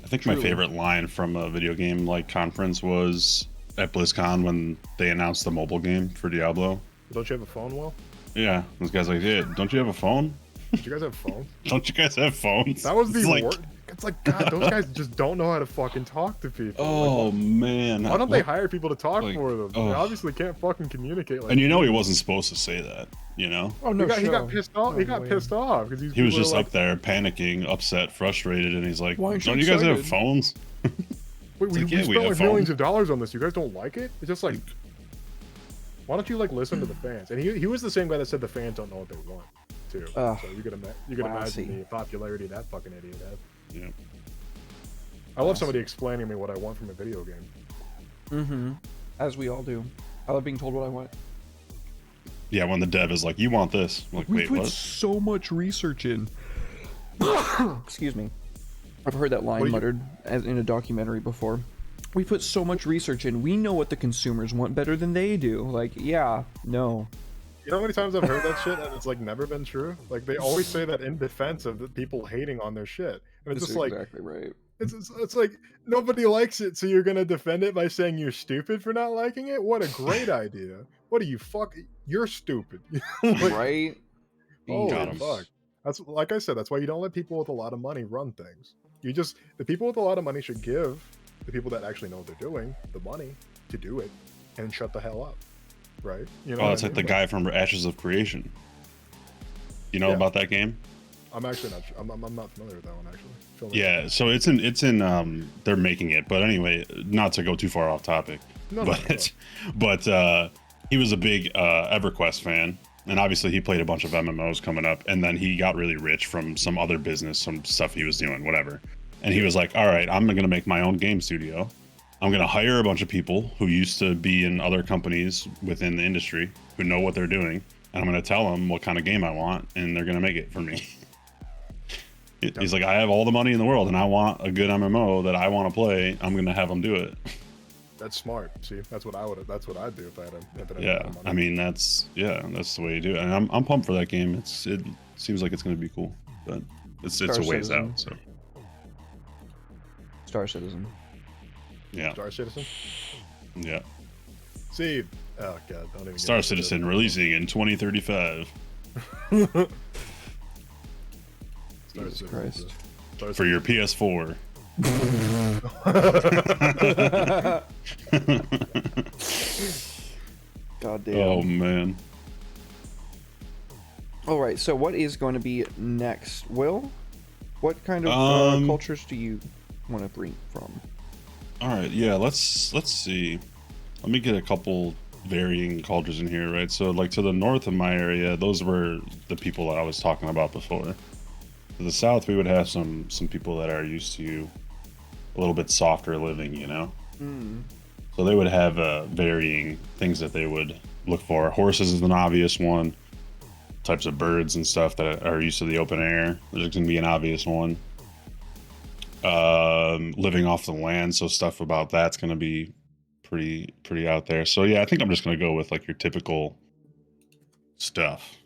I think my Truly. favorite line from a video game like conference was at BlizzCon when they announced the mobile game for Diablo. Don't you have a phone, Will? Yeah, this guy's like, "Yeah, don't you have a phone? Did you guys have phones? Don't you guys have phones?" That was the It's like, worst. It's like, God, those guys just don't know how to fucking talk to people. oh Like, man, why don't they hire people to talk like, for them? oh. They obviously can't fucking communicate. Like, And you know he wasn't supposed to say that, you know? Oh no, he got show. pissed off. He got pissed off because He was just up there panicking, upset, frustrated, and he's like, Why aren't you "Don't you guys have excited?" phones?" Wait, we like, yeah, we spent have like millions phones. of dollars on this. You guys don't like it? It's just like, why don't you like listen to the fans? And he was the same guy that said the fans don't know what they want, too. Ugh, So you could classy. imagine the popularity that fucking idiot had. Yeah. I love somebody explaining me what I want from a video game. Mm-hmm. As we all do. I love being told what I want. Yeah, when the dev is like, "You want this?" I'm like, We wait, put what? so much research in. Excuse me. I've heard that line muttered as in a documentary before. We put so much research in. We know what the consumers want better than they do. Like, yeah, no. You know how many times I've heard that shit and it's like never been true? Like they always say that in defense of the people hating on their shit. And it's That's just like exactly right. it's like nobody likes it, so you're gonna defend it by saying you're stupid for not liking it? What a great idea. What are you you're stupid. Like, Right? holy Got 'em. Jesus. fuck. That's like I said, that's why you don't let people with a lot of money run things. The people with a lot of money should give the people that actually know what they're doing the money to do it and shut the hell up. Right? You know Oh, what it's I like mean? the guy from Ashes of Creation. You know Yeah. about that game? I'm actually not. I'm not familiar with that one actually. Yeah, so it's in they're making it, but anyway, not to go too far off topic. No, but he was a big EverQuest fan, and obviously he played a bunch of MMOs coming up, and then he got really rich from some other business, some stuff he was doing, whatever. And he was like, "All right, I'm gonna make my own game studio. I'm gonna hire a bunch of people who used to be in other companies within the industry who know what they're doing, and I'm gonna tell them what kind of game I want, and they're gonna make it for me." He's like, I have all the money in the world and I want a good MMO that I want to play. I'm going to have them do it. That's smart. See, that's what I'd do if I had a Yeah. I mean, that's the way you do it. And I'm pumped for that game. It seems like it's going to be cool, but it's a ways out. So Star Citizen. yeah. Star Citizen. Yeah. See, oh god, don't even. Star Citizen releasing in 2035. Jesus Christ. For your PS4. God damn. Oh man. All right, so what is going to be next? Will, what kind of cultures do you want to bring from? All right, yeah, let's see. Let me get a couple varying cultures in here, right? So like to the north of my area, those were the people that I was talking about before. To the south, we would have some people that are used to a little bit softer living, you know? So they would have varying things that they would look for. Horses is an obvious one. Types of birds and stuff that are used to the open air. There's going to be an obvious one. Living off the land, so stuff about that's going to be pretty out there. So yeah, I think I'm just going to go with like your typical stuff.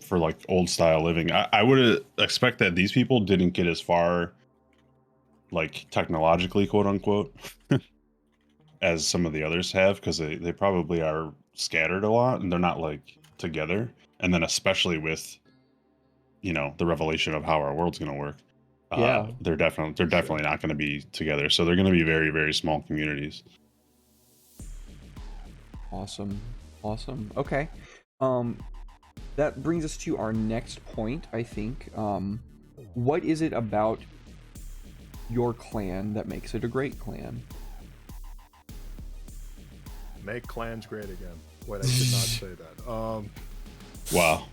For like old style living. I would expect that these people didn't get as far like technologically, quote unquote, as some of the others have, because they probably are scattered a lot and they're not like together. And then especially with, you know, the revelation of how our world's going to work, Yeah. they're definitely not going to be together. So they're going to be very, very small communities. Awesome. Okay. That brings us to our next point, I think. What is it about your clan that makes it a great clan? Make clans great again. Wait, I should not say that. Wow.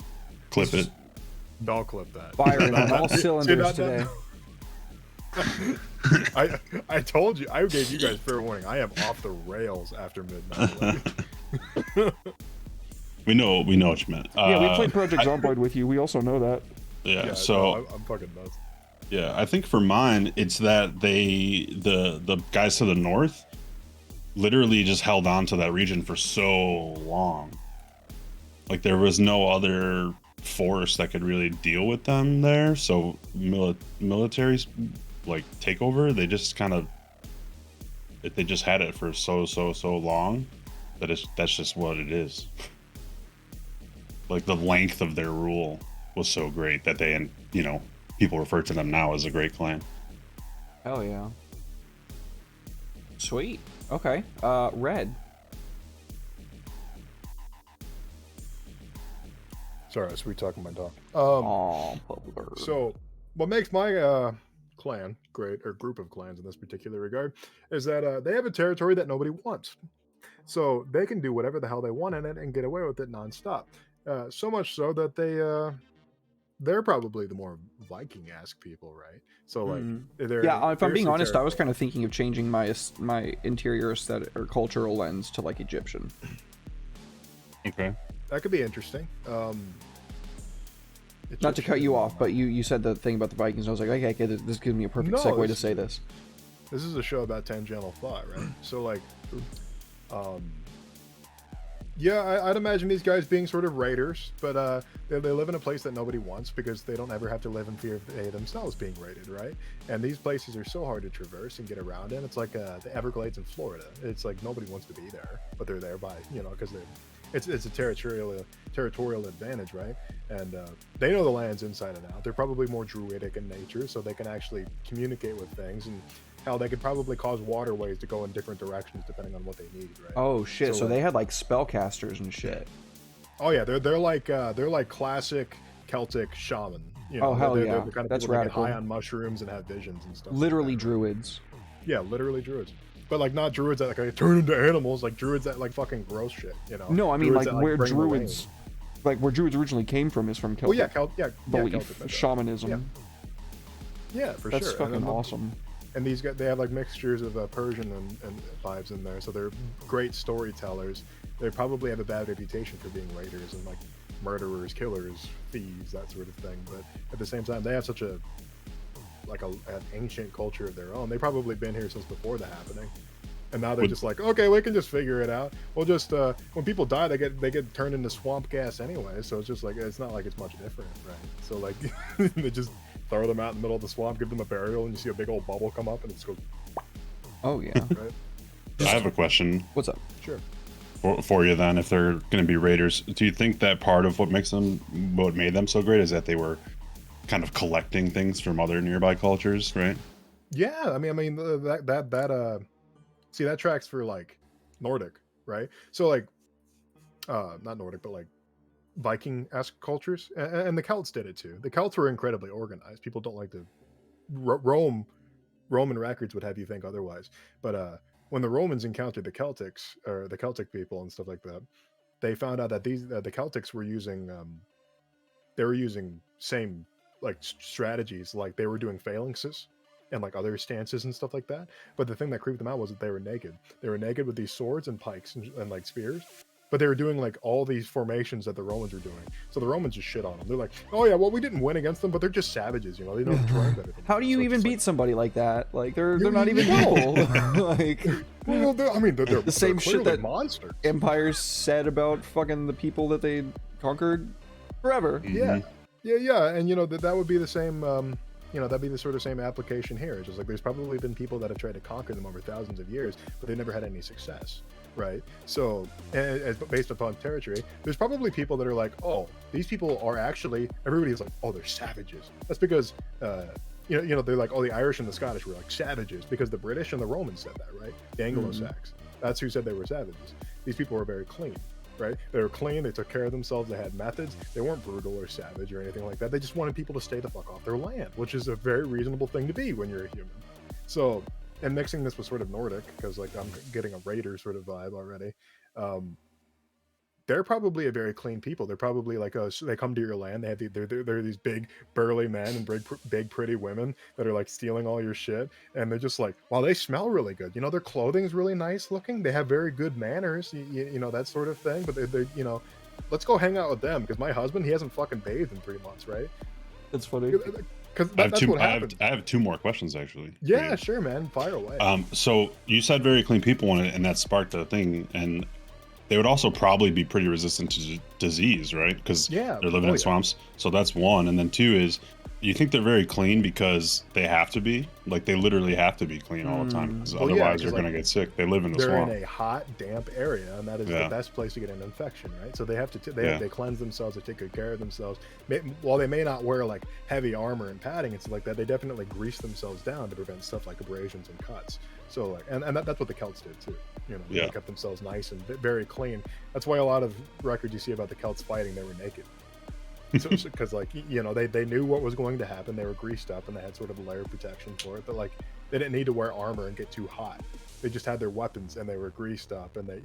Clip it. Don't clip that. Firing on all cylinders today. I told you, I gave you guys fair warning. I am off the rails after midnight. We know what you meant. Yeah, we played Project Zomboid with you. We also know that. Yeah, so no, I'm fucking nuts. Yeah, I think for mine, it's that the guys to the north literally just held on to that region for so long. Like there was no other force that could really deal with them there. So military's like takeover, they just kind of they just had it for so long that that's just what it is. Like the length of their rule was so great that they, and you know, people refer to them now as a great clan. Hell yeah. Sweet. Okay. Red. Sorry, I was talking my dog. Popular. So what makes my clan great, or group of clans in this particular regard, is that they have a territory that nobody wants. So they can do whatever the hell they want in it and get away with it nonstop. So much so that they're probably the more Viking-esque people, right? So like they're Yeah, if I'm being fiercely honest, I was territorial. kind of thinking of changing my interior aesthetic or cultural lens to like Egyptian. Okay. That could be interesting. Not to cut Egyptian you is off, but you said the thing about the Vikings. I was like, okay, this gives me a perfect No, segue to this say is- this. This is a show about tangential thought, right? So like, yeah, I'd imagine these guys being sort of raiders, but they live in a place that nobody wants because they don't ever have to live in fear of they themselves being raided, right? And these places are so hard to traverse and get around in. It's like the Everglades in Florida. It's like nobody wants to be there, but they're there by, you know, because it's a territorial advantage, right? And they know the lands inside and out. They're probably more druidic in nature, so they can actually communicate with things, and hell, they could probably cause waterways to go in different directions depending on what they need, right? Oh shit! So like- they had like spellcasters and shit. Oh yeah, they're like classic Celtic shaman. You know, Oh, hell they're yeah. the kind of That's people that get radical. high on mushrooms and have visions and stuff. like Literally that, right? druids. Yeah, literally druids. But like not druids that like turn into animals, like druids that like fucking gross shit. You know? No, I mean Druids like that, where bring the druids, like where druids originally came from is from rain. Celtic Well, yeah, belief, Celtic, that's right. shamanism. Yeah. Yeah, for That's sure. fucking and then, awesome. And these guys, they have like mixtures of Persian and vibes in there, so they're great storytellers. They probably have a bad reputation for being raiders and like murderers, killers, thieves, that sort of thing. But at the same time, they have such an ancient culture of their own. They've probably been here since before the happening, and now they're just like, okay, we can just figure it out. We'll just when people die, they get turned into swamp gas anyway. So it's just like it's not like it's much different, right? So like they just throw them out in the middle of the swamp, give them a burial, and you see a big old bubble come up, and it just goes Oh yeah. right. I have a question What's up? Sure. for you then. If they're going to be raiders, do you think that part of what made them so great is that they were kind of collecting things from other nearby cultures, right? Yeah, I mean see that tracks for like Nordic, right? So like not Nordic, but like Viking-esque cultures, and the Celts did it too. The Celts were incredibly organized. People don't like to Roman records would have you think otherwise, but when the Romans encountered the Celtics or the Celtic people and stuff like that, they found out that the Celtics were using same like strategies, like they were doing phalanxes and like other stances and stuff like that. But the thing that creeped them out was that they were naked. They were naked with these swords and pikes and like spears, but they were doing like all these formations that the Romans were doing. So the Romans just shit on them. They're like, oh yeah, well we didn't win against them, but they're just savages, you know. They don't train better. Than How do us. you So it's even just beat like, somebody like that? Like they're You- not you even know. people. Like well, I mean, they're The same shit clearly that- monsters. empires said about fucking the people that they conquered forever. Yeah, yeah, and you know that would be the same. That'd be the sort of same application here. It's just like there's probably been people that have tried to conquer them over thousands of years, but they never had any success, right? So, as based upon territory, there's probably people that are like, oh, these people are actually. Everybody's like, oh, they're savages. That's because. They're like, oh, the Irish and the Scottish were like savages because the British and the Romans said that, right? The Anglo-Saxons. That's who said they were savages. These people were very clean, right? They were clean. They took care of themselves. They had methods. They weren't brutal or savage or anything like that. They just wanted people to stay the fuck off their land, which is a very reasonable thing to be when you're a human. So, and mixing this with sort of Nordic, because like I'm getting a raider sort of vibe already. They're probably a very clean people. They're probably like they come to your land. They have they're these big burly men and big pretty women that are like stealing all your shit, and they're just like, wow, they smell really good. You know, their clothing's really nice looking. They have very good manners. You know, that sort of thing. But they're you know, let's go hang out with them because my husband, he hasn't fucking bathed in 3 months, right? That's funny. Because I have that's two. what happens. I have 2 more questions actually. for Yeah, you. sure, man. Fire away. So you said very clean people in it, and that sparked a thing, and they would also probably be pretty resistant to disease, right? Because Yeah. they're living Oh, in yeah. swamps. So that's one. And then 2 is, you think they're very clean because they have to be? Like they literally have to be clean all the time, because Well, yeah, otherwise 'cause, they're like, going to get sick. They live in the They're swamp. in a hot, damp area, and that is the Yeah. best place to get an infection, right? So they have to Yeah. they cleanse themselves, they take good care of themselves. While they may not wear like heavy armor and padding and stuff like that, they definitely grease themselves down to prevent stuff like abrasions and cuts. So like, and that's what the Celts did too. You know, Yeah. they kept themselves nice and very clean. That's why a lot of records you see about the Celts fighting, they were naked. So because like you know they knew what was going to happen. They were greased up and they had sort of a layer of protection for it. But like they didn't need to wear armor and get too hot. They just had their weapons and they were greased up and they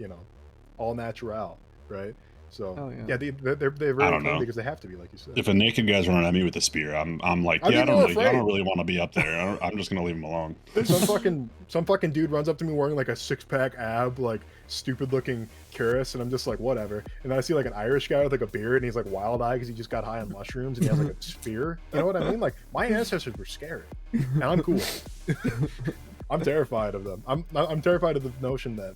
all natural, right? So Oh, yeah. yeah, they're I very don't clean know. because they have to be, like you said. If a naked guy's running at me with a spear, I'm like, I'd yeah, be more I afraid. don't really want to be up there. I'm just gonna leave him alone. Some fucking dude runs up to me wearing like a 6-pack ab, like stupid looking cuirass, and I'm just like, whatever. And then I see like an Irish guy with like a beard, and he's like wild eyed because he just got high on mushrooms, and he has like a spear. You know what I mean? Like my ancestors were scary, and I'm cool. I'm terrified of them. I'm terrified of the notion that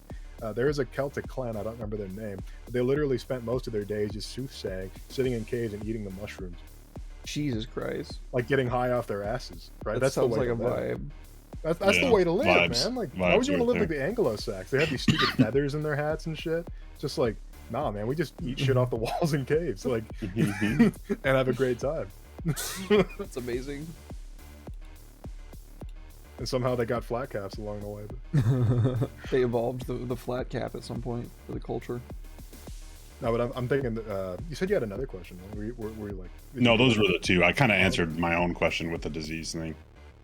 there is a Celtic clan, I don't remember their name, but they literally spent most of their days just soothsaying, sitting in caves and eating the mushrooms, Jesus Christ. like getting high off their asses. Right? That That's the sounds way like a to live. vibe. That's Yeah, the way to live, vibes. man. Like, why would you Vibes want to live right like the Anglo-Saxons? They have these stupid feathers in their hats and shit. Just like, nah, man, we just eat shit off the walls in caves, like, and have a great time. That's amazing. And somehow they got flat caps along the way. They evolved the flat cap at some point for the culture. No, but I'm thinking. You said you had another question. Were you like? No, those were the two. I kind of answered my own question with the disease thing.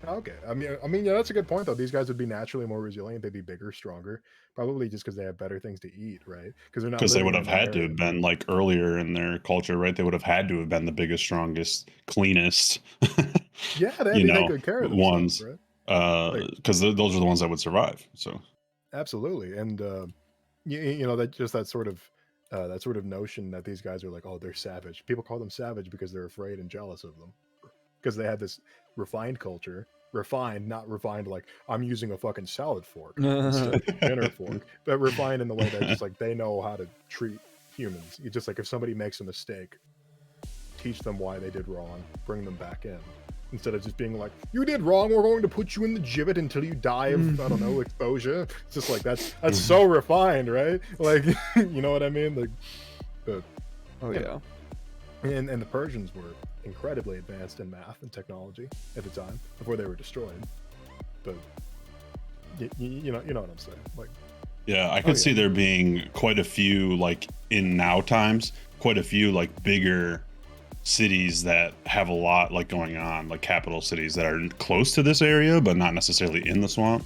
Okay. I mean, yeah, that's a good point though. These guys would be naturally more resilient. They'd be bigger, stronger, probably just because they have better things to eat, right? Because they're not. Because they would living have in an had to area. have been like earlier in their culture, right? They would have had to have been the biggest, strongest, cleanest. Yeah, they had you to take know, good care of ones. themselves, right? Because those are the ones that would survive. So Absolutely, and you know that sort of notion that these guys are like, oh, they're savage. People call them savage because they're afraid and jealous of them, because they had this refined culture. Refined, not refined like I'm using a fucking salad fork instead of a dinner fork, but refined in the way that just like they know how to treat humans. You just like if somebody makes a mistake, teach them why they did wrong, bring them back in. Instead of just being like, you did wrong, we're going to put you in the gibbet until you die of, I don't know, exposure. It's just like, that's so refined, right? Like, you know what I mean? Like, Oh yeah. and the Persians were incredibly advanced in math and technology at the time, before they were destroyed. But, you know what I'm saying? Like, yeah, I could see there being quite a few, like in now times, quite a few like bigger cities that have a lot like going on, like capital cities that are close to this area but not necessarily in the swamp.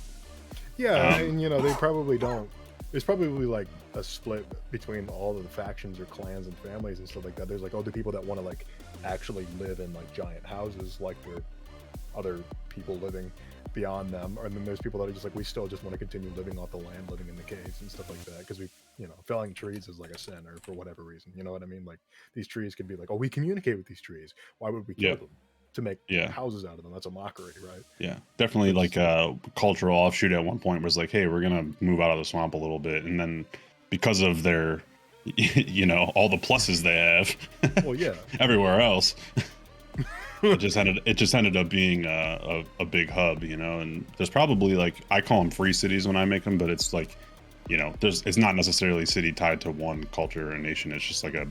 yeah, and you know they probably don't. There's probably like a split between all of the factions or clans and families and stuff like that. There's like the people that want to like actually live in like giant houses like there are other people living beyond them, and then there's people that are just like, we still just want to continue living off the land, living in the caves and stuff like that, because we, you know, felling trees is like a sin, or for whatever reason, you know what I mean? Like these trees could be like, oh, we communicate with these trees, why would we kill them to make houses out of them? That's a mockery, right? Yeah, definitely. Like a cultural offshoot at one point was like, hey, we're gonna move out of the swamp a little bit, and then because of their you know, all the pluses they have well, yeah, everywhere else, it just ended up being a big hub, you know. And there's probably, like, I call them free cities when I make them, but it's like, you know, it's not necessarily a city tied to one culture or nation. It's just like a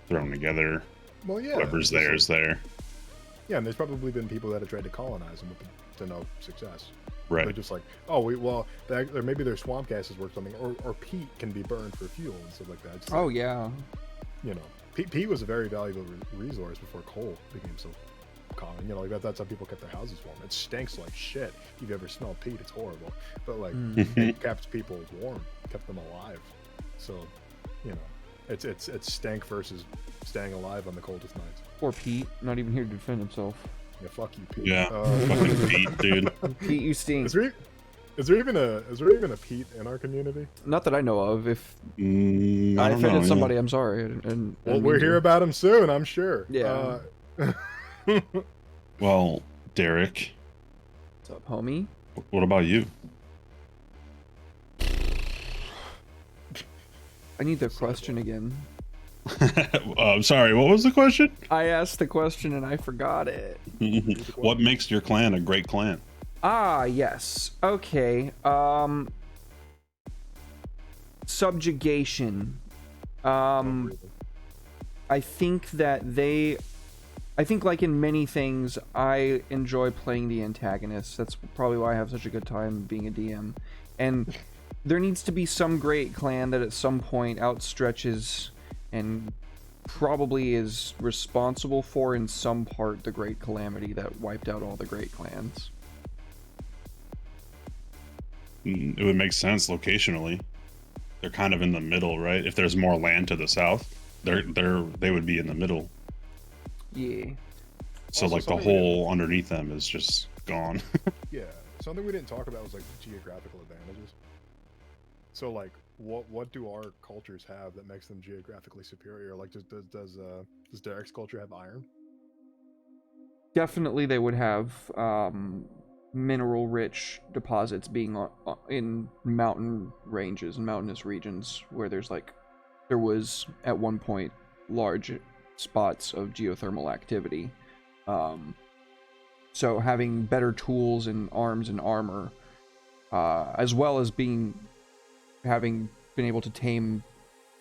thrown together, well, yeah, whoever's there is there. Yeah, and there's probably been people that have tried to colonize them to no success. Right. They're just like, oh, or maybe their swamp gases work something, or peat can be burned for fuel and stuff like that. Just Oh like, yeah. You know, peat was a very valuable resource before coal became so common. You know, like that's how people kept their houses warm. It stinks like shit. If you've ever smelled peat, it's horrible. But like, it kept people warm, kept them alive. So, you know, it's stank versus staying alive on the coldest nights. Or Pete, not even here to defend himself. Yeah, fuck you, Pete. Yeah, fucking Pete, dude. Pete, you stink. Is there even a Pete in our community? Not that I know of. If I I don't offended know, somebody, I'm sorry. And Well, we'll hear about him soon, I'm sure. Yeah. Well, Derek, What's up, homie? what about you? I need the question again. I'm sorry, what was the question? I asked the question and I forgot it. What makes your clan a great clan? Ah, yes. Okay. Subjugation. I think like in many things, I enjoy playing the antagonist. That's probably why I have such a good time being a DM. And there needs to be some great clan that at some point outstretches and probably is responsible for, in some part, the Great Calamity that wiped out all the great clans. It would make sense locationally. They're kind of in the middle, right? If there's more land to the south, they would be in the middle. Yeah. So Also, like the something we didn't- whole underneath them is just gone. Yeah, something we didn't talk about was like geographical advantages. So like, what do our cultures have that makes them geographically superior? Like, does Derek's culture have iron? Definitely they would have mineral-rich deposits being in mountain ranges and mountainous regions where there was at one point large spots of geothermal activity. So having better tools and arms and armor, as well as having been able to tame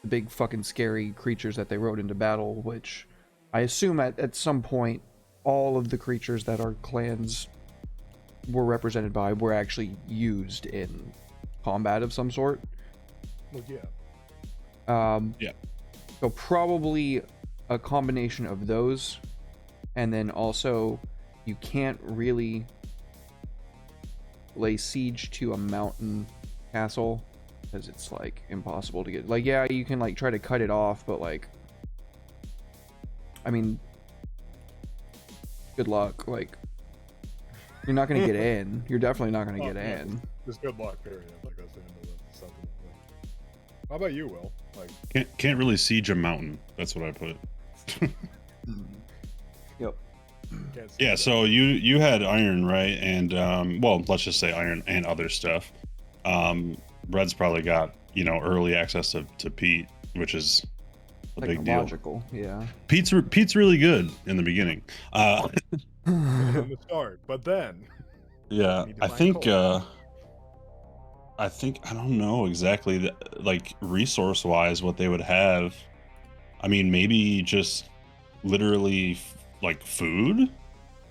the big fucking scary creatures that they rode into battle, which I assume at some point all of the creatures that our clans were represented by were actually used in combat of some sort. Well, yeah. Yeah. So probably a combination of those, and then also you can't really lay siege to a mountain castle because it's like impossible to get. Like, yeah, you can like try to cut it off, but like, I mean, good luck. Like, you're not gonna get in. You're definitely not gonna Oh, get yeah, in. Just good luck, period. Like that's the end of the something. How about you, Will? Like, Can't really siege a mountain. That's what I put. Yep. can't see Yeah, that. so you had iron, right? And well, let's just say iron and other stuff. Red's probably got, early access to peat, which is a big deal. Technological, yeah. Pete's really good in the beginning. in the start, but then Yeah, you need to I find think coal. I don't know exactly like resource wise what they would have. I mean, maybe just literally like food.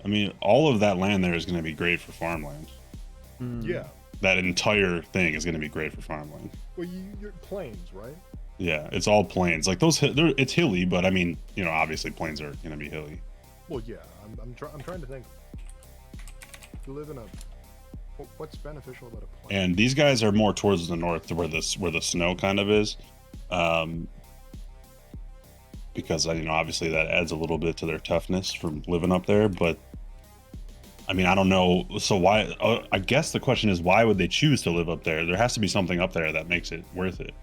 I mean, all of that land there is going to be great for farmland. Yeah. That entire thing is going to be great for farmland. Well, you're plains, right? Yeah, it's all plains. Like it's hilly, but I mean, obviously plains are going to be hilly. Well, yeah. I'm trying to think. To live in a what's beneficial about a plain? And these guys are more towards the north, to where the snow kind of is, because obviously that adds a little bit to their toughness from living up there. But I mean, I don't know. So why? I guess the question is, why would they choose to live up there? There has to be something up there that makes it worth it.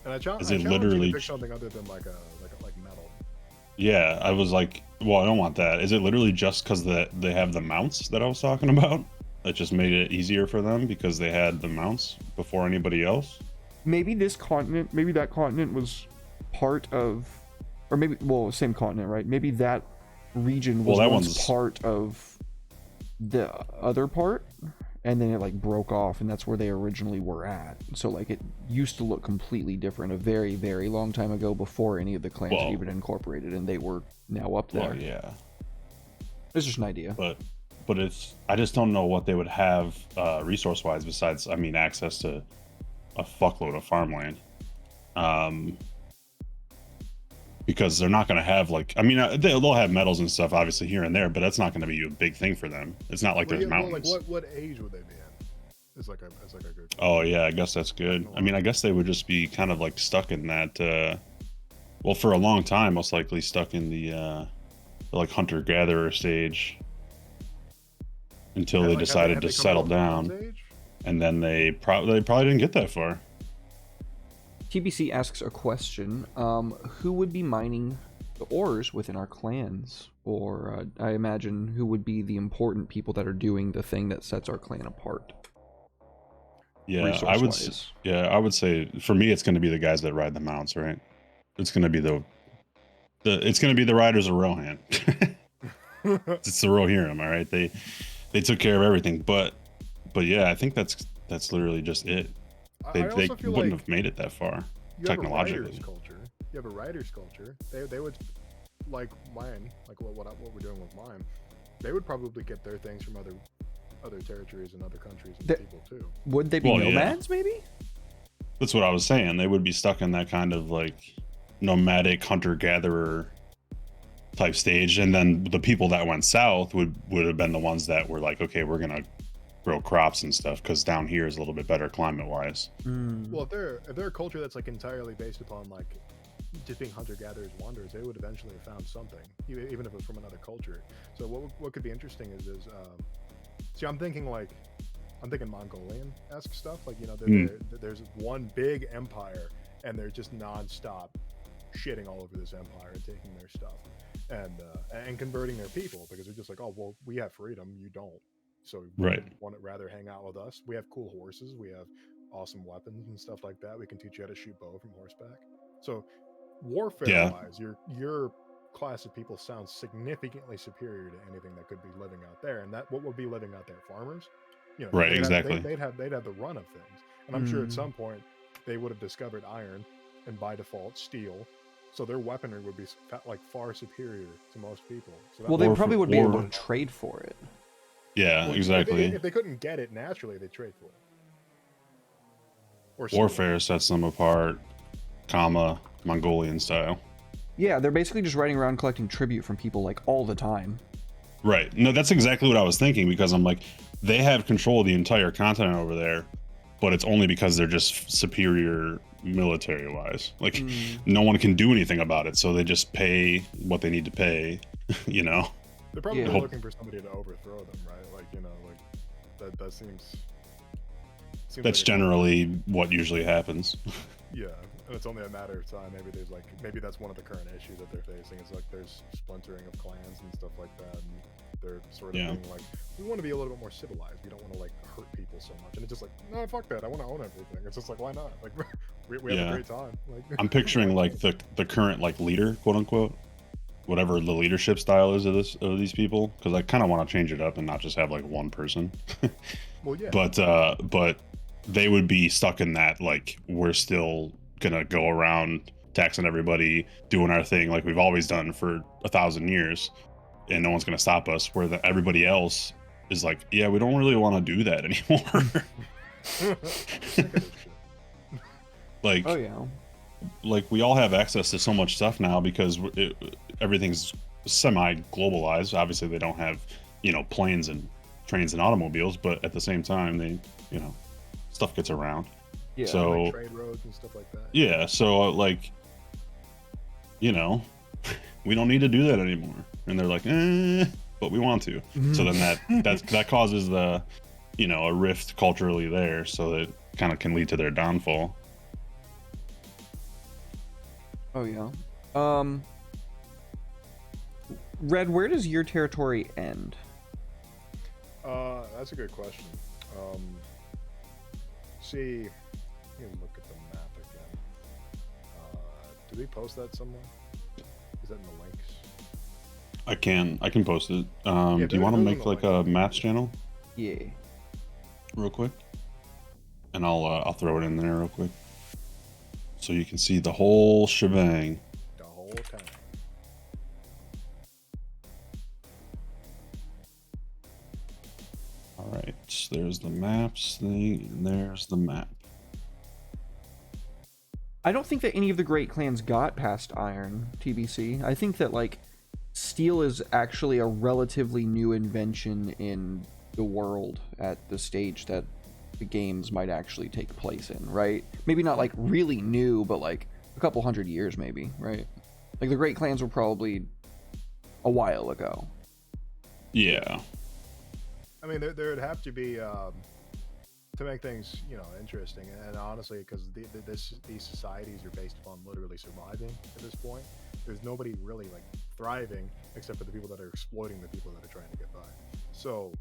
And I Is it challenge you literally- to pick something other than like metal. Yeah, I was like, well, I don't want that. Is it literally just because they have the mounts that I was talking about? That just made it easier for them because they had the mounts before anybody else? Maybe that continent was part of, or maybe, well, same continent, right? Maybe that region was Well, that once one's- part of the other part, and then it like broke off, and that's where they originally were at. So like it used to look completely different a very, very long time ago before any of the clans Well- were even incorporated, and they were now up there. Well, yeah. It's just an idea. But I just don't know what they would have resource wise besides, I mean, access to a fuckload of farmland. Because they're not going to have they'll have metals and stuff obviously here and there, but that's not going to be a big thing for them. It's not like Well, there's yeah, well, mountains. like what age would they be in? It's like a good. Oh yeah, I guess that's good. I mean, I guess they would just be kind of like stuck in that well, for a long time, most likely stuck in the like hunter-gatherer stage until Yeah, they like, decided have to they come settle to a Bronze down, Age? and then they probably didn't get that far. TBC asks a question. Who would be mining the ores within our clans? Or I imagine who would be the important people that are doing the thing that sets our clan apart? Yeah, resource-wise. I would say for me, it's going to be the guys that ride the mounts, right? It's going to be it's going to be the riders of Rohan. It's the Rohirrim, all right. They took care of everything, but yeah, I think that's literally just it. They also feel wouldn't like have made it that far you have a technologically. writer's culture. You have a writer's culture. They would like mine, like what we're doing with mine. They would probably get their things from other territories and other countries and people too. Would they be Well, yeah. nomads, maybe? That's what I was saying. They would be stuck in that kind of like nomadic hunter-gatherer type stage, and then the people that went south would have been the ones that were like, okay, we're gonna grow crops and stuff because down here is a little bit better climate-wise. Well, if they're a culture that's like entirely based upon like just being hunter-gatherers, wanderers, they would eventually have found something, even if it was from another culture. So what could be interesting is see, I'm thinking Mongolian-esque stuff. Like, you know, there's one big empire, and they're just nonstop shitting all over this empire and taking their stuff, and converting their people, because they're just like, oh well, we have freedom, you don't. So Right. want to rather hang out with us? We have cool horses, we have awesome weapons and stuff like that. We can teach you how to shoot bow from horseback. So warfare Yeah. wise, your class of people sounds significantly superior to anything that could be living out there. And that what would be living out there? Farmers, you know, Right, they'd exactly. have the run of things. And I'm sure at some point they would have discovered iron, and by default steel. So their weaponry would be like far superior to most people. So Well, they probably would be able to trade for it. Yeah, well, exactly. If they couldn't get it naturally, they trade for it. Or warfare sets them apart, Mongolian style. Yeah, they're basically just riding around collecting tribute from people like all the time. Right. No, that's exactly what I was thinking, because I'm like, they have control of the entire continent over there, but it's only because they're just superior military wise. Like, no one can do anything about it, so they just pay what they need to pay, you know? They're probably looking for somebody to overthrow them, right? Like, you know, like that seems that's like generally what usually happens. Yeah, and it's only a matter of time. Maybe that's one of the current issues that they're facing. Is like there's splintering of clans and stuff like that, and they're sort of being like, we want to be a little bit more civilized. We don't want to like hurt people so much. And it's just like, no, fuck that. I want to own everything. It's just like, why not? Like, we have a great time. Like, I'm picturing like the current like leader, quote unquote, whatever the leadership style is of these people, because I kind of want to change it up and not just have like one person. Well, yeah. But they would be stuck in that, like, we're still gonna go around taxing everybody, doing our thing like we've always done for 1,000 years, and no one's gonna stop us. Where everybody else is like, yeah, we don't really want to do that anymore. Like, oh yeah, like we all have access to so much stuff now because everything's semi-globalized. Obviously, they don't have, you know, planes and trains and automobiles, but at the same time, they, you know, stuff gets around. Yeah, so like trade roads and stuff like that. Yeah, so like, you know, we don't need to do that anymore. And they're like, but we want to. So then that causes the, you know, a rift culturally there, so that kind of can lead to their downfall. Oh yeah. Red, where does your territory end? That's a good question. See, let me look at the map again. Did we post that somewhere? Is that in the links? I can post it. Do you want to make like a maps channel? Yeah. Real quick, and I'll throw it in there real quick, so you can see the whole shebang. The whole time. All right, so there's the maps thing, and there's the map. I don't think that any of the great clans got past iron, TBC. I think that like steel is actually a relatively new invention in the world at the stage that the games might actually take place in, right? Maybe not like really new, but like a couple hundred years maybe, right? Like the great clans were probably a while ago. Yeah. I mean, there would have to be, to make things, you know, interesting, and honestly, because these societies are based upon literally surviving at this point. There's nobody really like thriving except for the people that are exploiting the people that are trying to get by. So,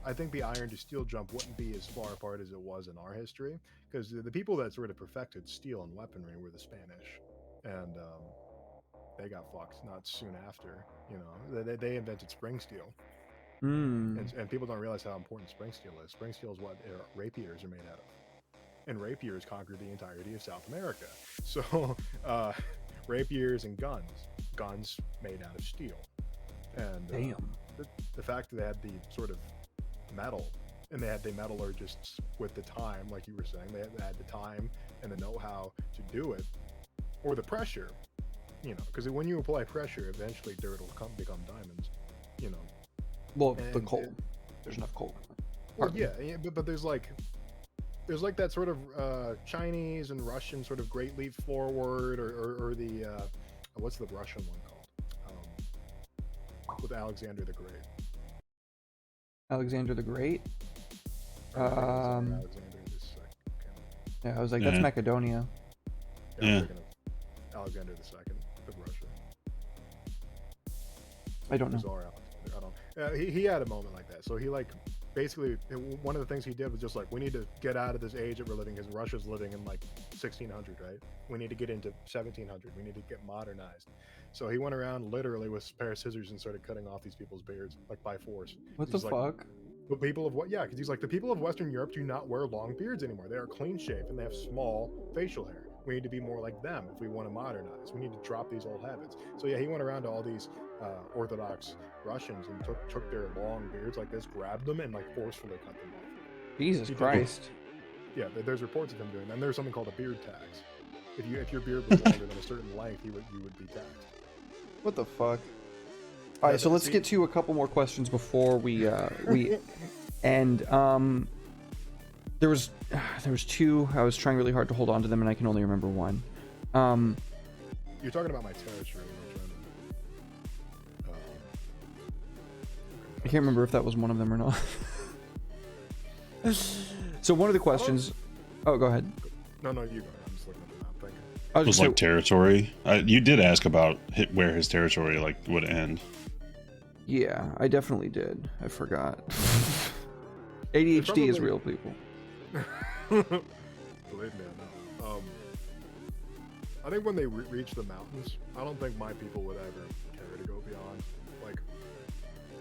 I think the iron to steel jump wouldn't be as far apart as it was in our history, because the people that sort of perfected steel and weaponry were the Spanish, and they got fucked not soon after. You know, they invented spring steel. And people don't realize how important spring steel is. Spring steel is what rapiers are made out of, and rapiers conquered the entirety of South America. So rapiers and guns made out of steel, and the fact that they had the sort of metal, and they had the metallurgists with the time, like you were saying, they had the time and the know-how to do it, or the pressure, you know, because when you apply pressure, eventually dirt will become diamonds, you know. Well, the coal. There's enough coal. Well, yeah, but there's like, there's like that sort of Chinese and Russian sort of Great Leap Forward, or the what's the Russian one called? With Alexander the Great. Alexander the Great. Alexander the Second. Yeah, I was like, that's Macedonia. Yeah, I'm thinking of Alexander the Second of Russia. I don't know. Bizarre Alexander. I don't. He had a moment like that. So he like basically one of the things he did was just like, we need to get out of this age that we're living, because Russia's living in like 1600, right? We need to get into 1700. We need to get modernized. So he went around literally with a pair of scissors and started cutting off these people's beards, like by force. What the fuck? The people of what? Yeah, because he's like, the people of Western Europe do not wear long beards anymore. They are clean shaved and they have small facial hair. We need to be more like them if we want to modernize. We need to drop these old habits. So yeah, he went around to all these Orthodox Russians and took their long beards like this, grabbed them, and like forcefully cut them off. Jesus Christ. Yeah, there's reports of him doing that. And there's something called a beard tax. If your beard was longer than a certain length, you would be taxed. What the fuck? All right, so let's get to a couple more questions before we end. There was two. I was trying really hard to hold on to them, and I can only remember one. You're talking about my territory. I can't remember if that was one of them or not. So one of the questions. Oh, go ahead. No, you go ahead. I'm just looking at the map. Thank you. It was like territory. You did ask about where his territory like would end. Yeah, I definitely did. I forgot. ADHD is real, people. Believe me, I know. I think when they reach the mountains, I don't think my people would ever care to go beyond like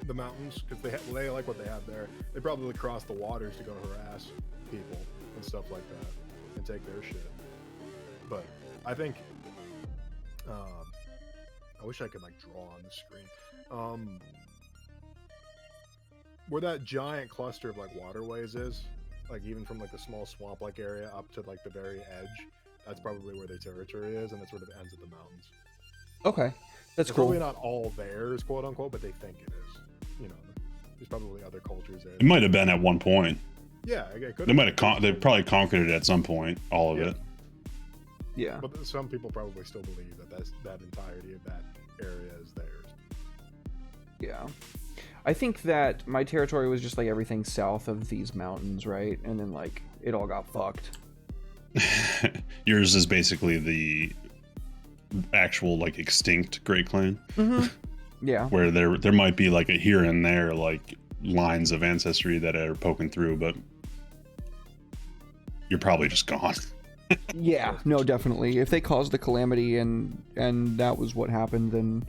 the mountains, because they like what they have there. They probably cross the waters to go harass people and stuff like that and take their shit. But I think I wish I could like draw on the screen. Where that giant cluster of like waterways is, like even from like the small swamp like area up to like the very edge, that's probably where their territory is, and it sort of ends at the mountains. Okay, that's it's cool. Probably not all theirs, quote unquote, but they think it is. You know, there's probably other cultures there. It might have been at one point. Yeah, it could. They might have. They probably conquered it at some point. All of it. Yeah. But some people probably still believe that entirety of that area is theirs. Yeah. I think that my territory was just like everything south of these mountains, right? And then like it all got fucked. Yours is basically the actual like extinct Great Clan. Mm-hmm. Yeah. Where there might be like a here and there like lines of ancestry that are poking through, but you're probably just gone. Yeah, no, definitely. If they caused the calamity and that was what happened, then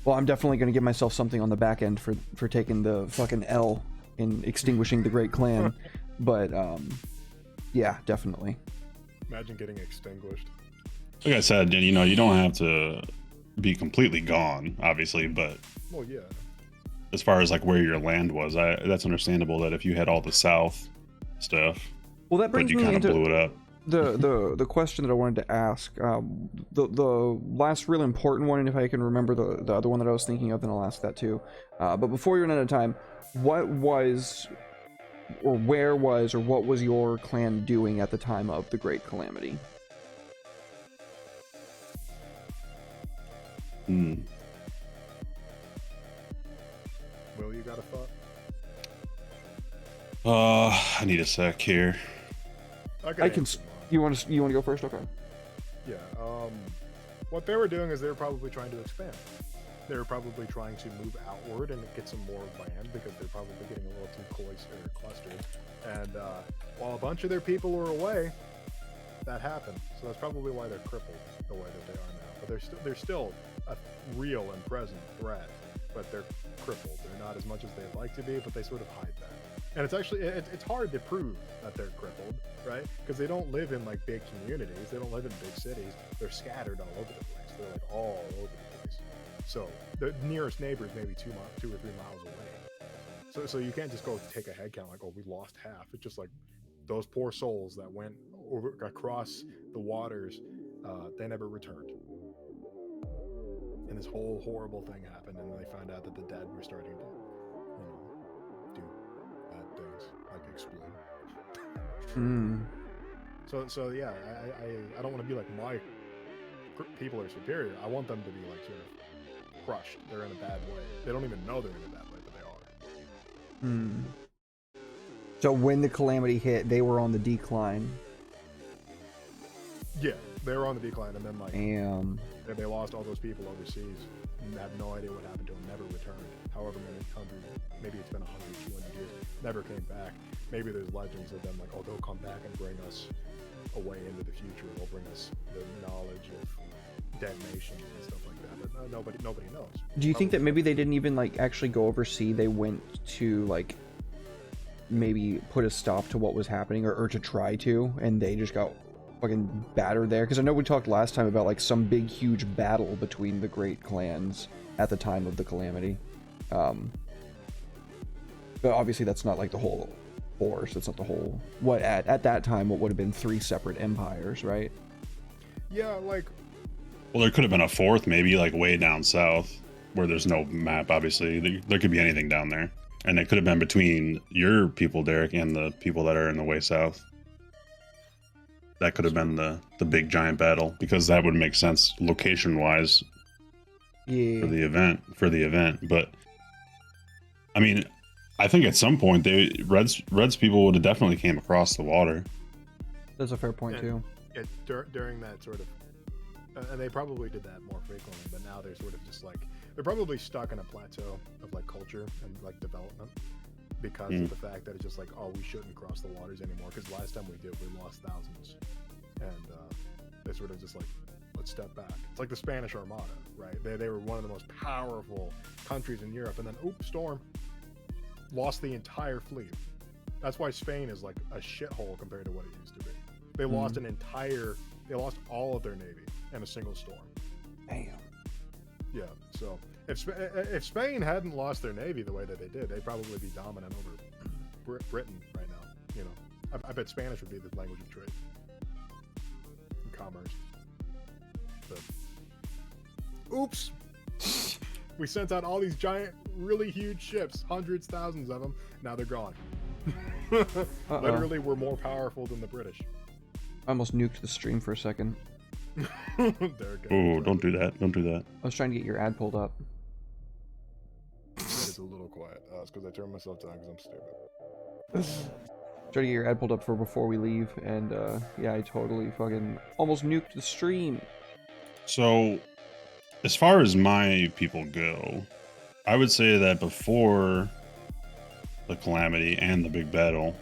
well, I'm definitely going to give myself something on the back end for taking the fucking L in extinguishing the Great Clan. But yeah, definitely. Imagine getting extinguished. Like I said, you know, you don't have to be completely gone, obviously, but well, yeah. As far as like where your land was, that's understandable that if you had all the south stuff, well, that brings but you kind of blew it up. The question that I wanted to ask, the last real important one, and if I can remember the other one that I was thinking of, then I'll ask that too. But before you run out of time, what was your clan doing at the time of the Great Calamity? Will, you got a thought? I need a sec here. I can. You want to go first? Okay. Yeah. What they were doing is they were probably trying to expand. They were probably trying to move outward and get some more land, because they're probably getting a little too clustered. And while a bunch of their people were away, that happened. So that's probably why they're crippled the way that they are now. But they're still a real and present threat, but they're crippled. They're not as much as they'd like to be, but they sort of hide that. And it's actually it's hard to prove that they're crippled, right? Because they don't live in like big communities. They don't live in big cities. They're scattered all over the place. They're like all over the place. So the nearest neighbor is maybe 2 or 3 miles away. So you can't just go take a head count like, oh, we lost half. It's just like those poor souls that went across the waters, they never returned. And this whole horrible thing happened, and then they found out that the dead were starting to, do bad things, like explode. So yeah, I don't want to be like my people are superior. I want them to be like sort of crushed. They're in a bad way. They don't even know they're in a bad way, but they are. Hmm. So when the calamity hit, they were on the decline. Yeah, they were on the decline, and then like Damn. they lost all those people overseas and have no idea what happened to them. Never returned. However many hundred, maybe it's been 100, 200 years, never came back. Maybe there's legends of them like, oh, they'll come back and bring us away into the future. They'll bring us the knowledge of dead nations and stuff like that. But nobody knows. Do you think that maybe they didn't even like actually go oversee? They went to like maybe put a stop to what was happening, or to try to, and they just got fucking battered there? Because I know we talked last time about like some big huge battle between the great clans at the time of the calamity. But obviously that's not like the whole force. That's not the whole, what at that time what would have been 3 separate empires, right? Yeah, like, Well, there could have been a fourth, maybe like way down south, where there's no map. Obviously, there could be anything down there, and it could have been between your people, Derek, and the people that are in the way south. That could have been the big giant battle, because that would make sense location wise Yeah. for the event. But I mean, I think at some point Reds people would have definitely came across the water. That's a fair point too. During that sort of, and they probably did that more frequently, but now they're sort of just like, they're probably stuck in a plateau of like culture and like development because of the fact that it's just like, oh, we shouldn't cross the waters anymore, because last time we did, we lost thousands. And they sort of just like, let's step back. It's like the Spanish Armada, right? They were one of the most powerful countries in Europe, and then oops, storm, lost the entire fleet. That's why Spain is like a shithole compared to what it used to be. They lost they lost all of their navy in a single storm. Damn. Yeah, so if Spain hadn't lost their navy the way that they did, they'd probably be dominant over Britain right now. You know, I bet Spanish would be the language of trade and commerce. But oops, we sent out all these giant, really huge ships, hundreds, thousands of them. Now they're gone. Literally, we're more powerful than the British. I almost nuked the stream for a second. Oh, don't do that. Don't do that. I was trying to get your ad pulled up. That is a little quiet. It's because I turned myself down because I'm stupid. Try to get your ad pulled up for before we leave, and yeah, I totally fucking almost nuked the stream. So, as far as my people go, I would say that before the calamity and the big battle,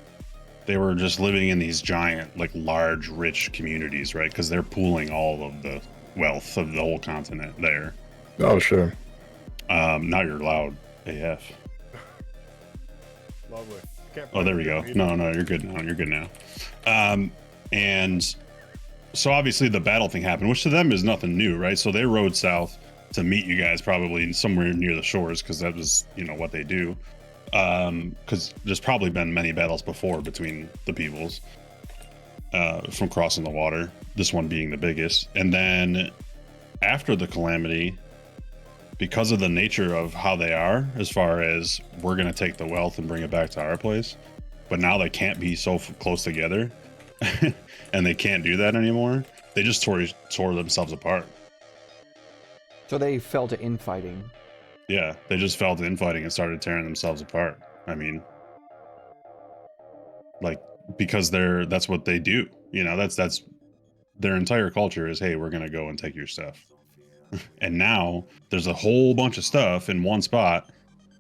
they were just living in these giant, like large, rich communities, right? Because they're pooling all of the wealth of the whole continent there. Oh, sure. Now you're loud AF. Lovely. Oh, there we go. No, you're good now. You're good now. And so obviously the battle thing happened, which to them is nothing new, right? So they rode south to meet you guys probably somewhere near the shores, because that was, you know, what they do. Because there's probably been many battles before between the peoples from crossing the water, this one being the biggest. And then after the calamity, because of the nature of how they are, as far as we're going to take the wealth and bring it back to our place, but now they can't be so close together and they can't do that anymore, they just tore themselves apart. So they fell to infighting. Yeah, they just fell to infighting and started tearing themselves apart. I mean, like, because that's what they do. You know, that's their entire culture is, hey, we're going to go and take your stuff. And now there's a whole bunch of stuff in one spot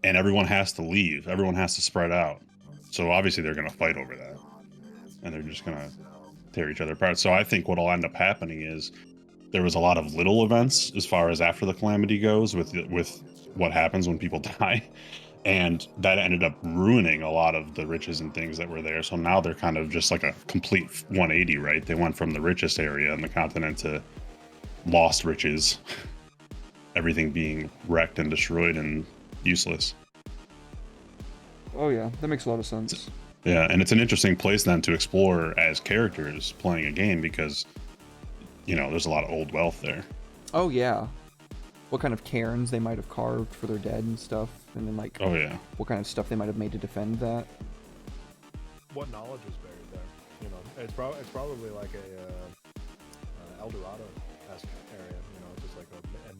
and everyone has to leave. Everyone has to spread out. So obviously they're going to fight over that. And they're just going to tear each other apart. So I think what'll end up happening is there was a lot of little events as far as after the calamity goes with what happens when people die, and that ended up ruining a lot of the riches and things that were there. So now they're kind of just like a complete 180, right? They went from the richest area on the continent to lost riches, everything being wrecked and destroyed and useless. Oh yeah, that makes a lot of sense. Yeah, and it's an interesting place then to explore as characters playing a game, because you know there's a lot of old wealth there. Oh yeah. What kind of cairns they might have carved for their dead and stuff, and then like, oh yeah, what kind of stuff they might have made to defend that. What knowledge was buried there? You know, it's probably like a El Dorado-esque area. You know, it's just like a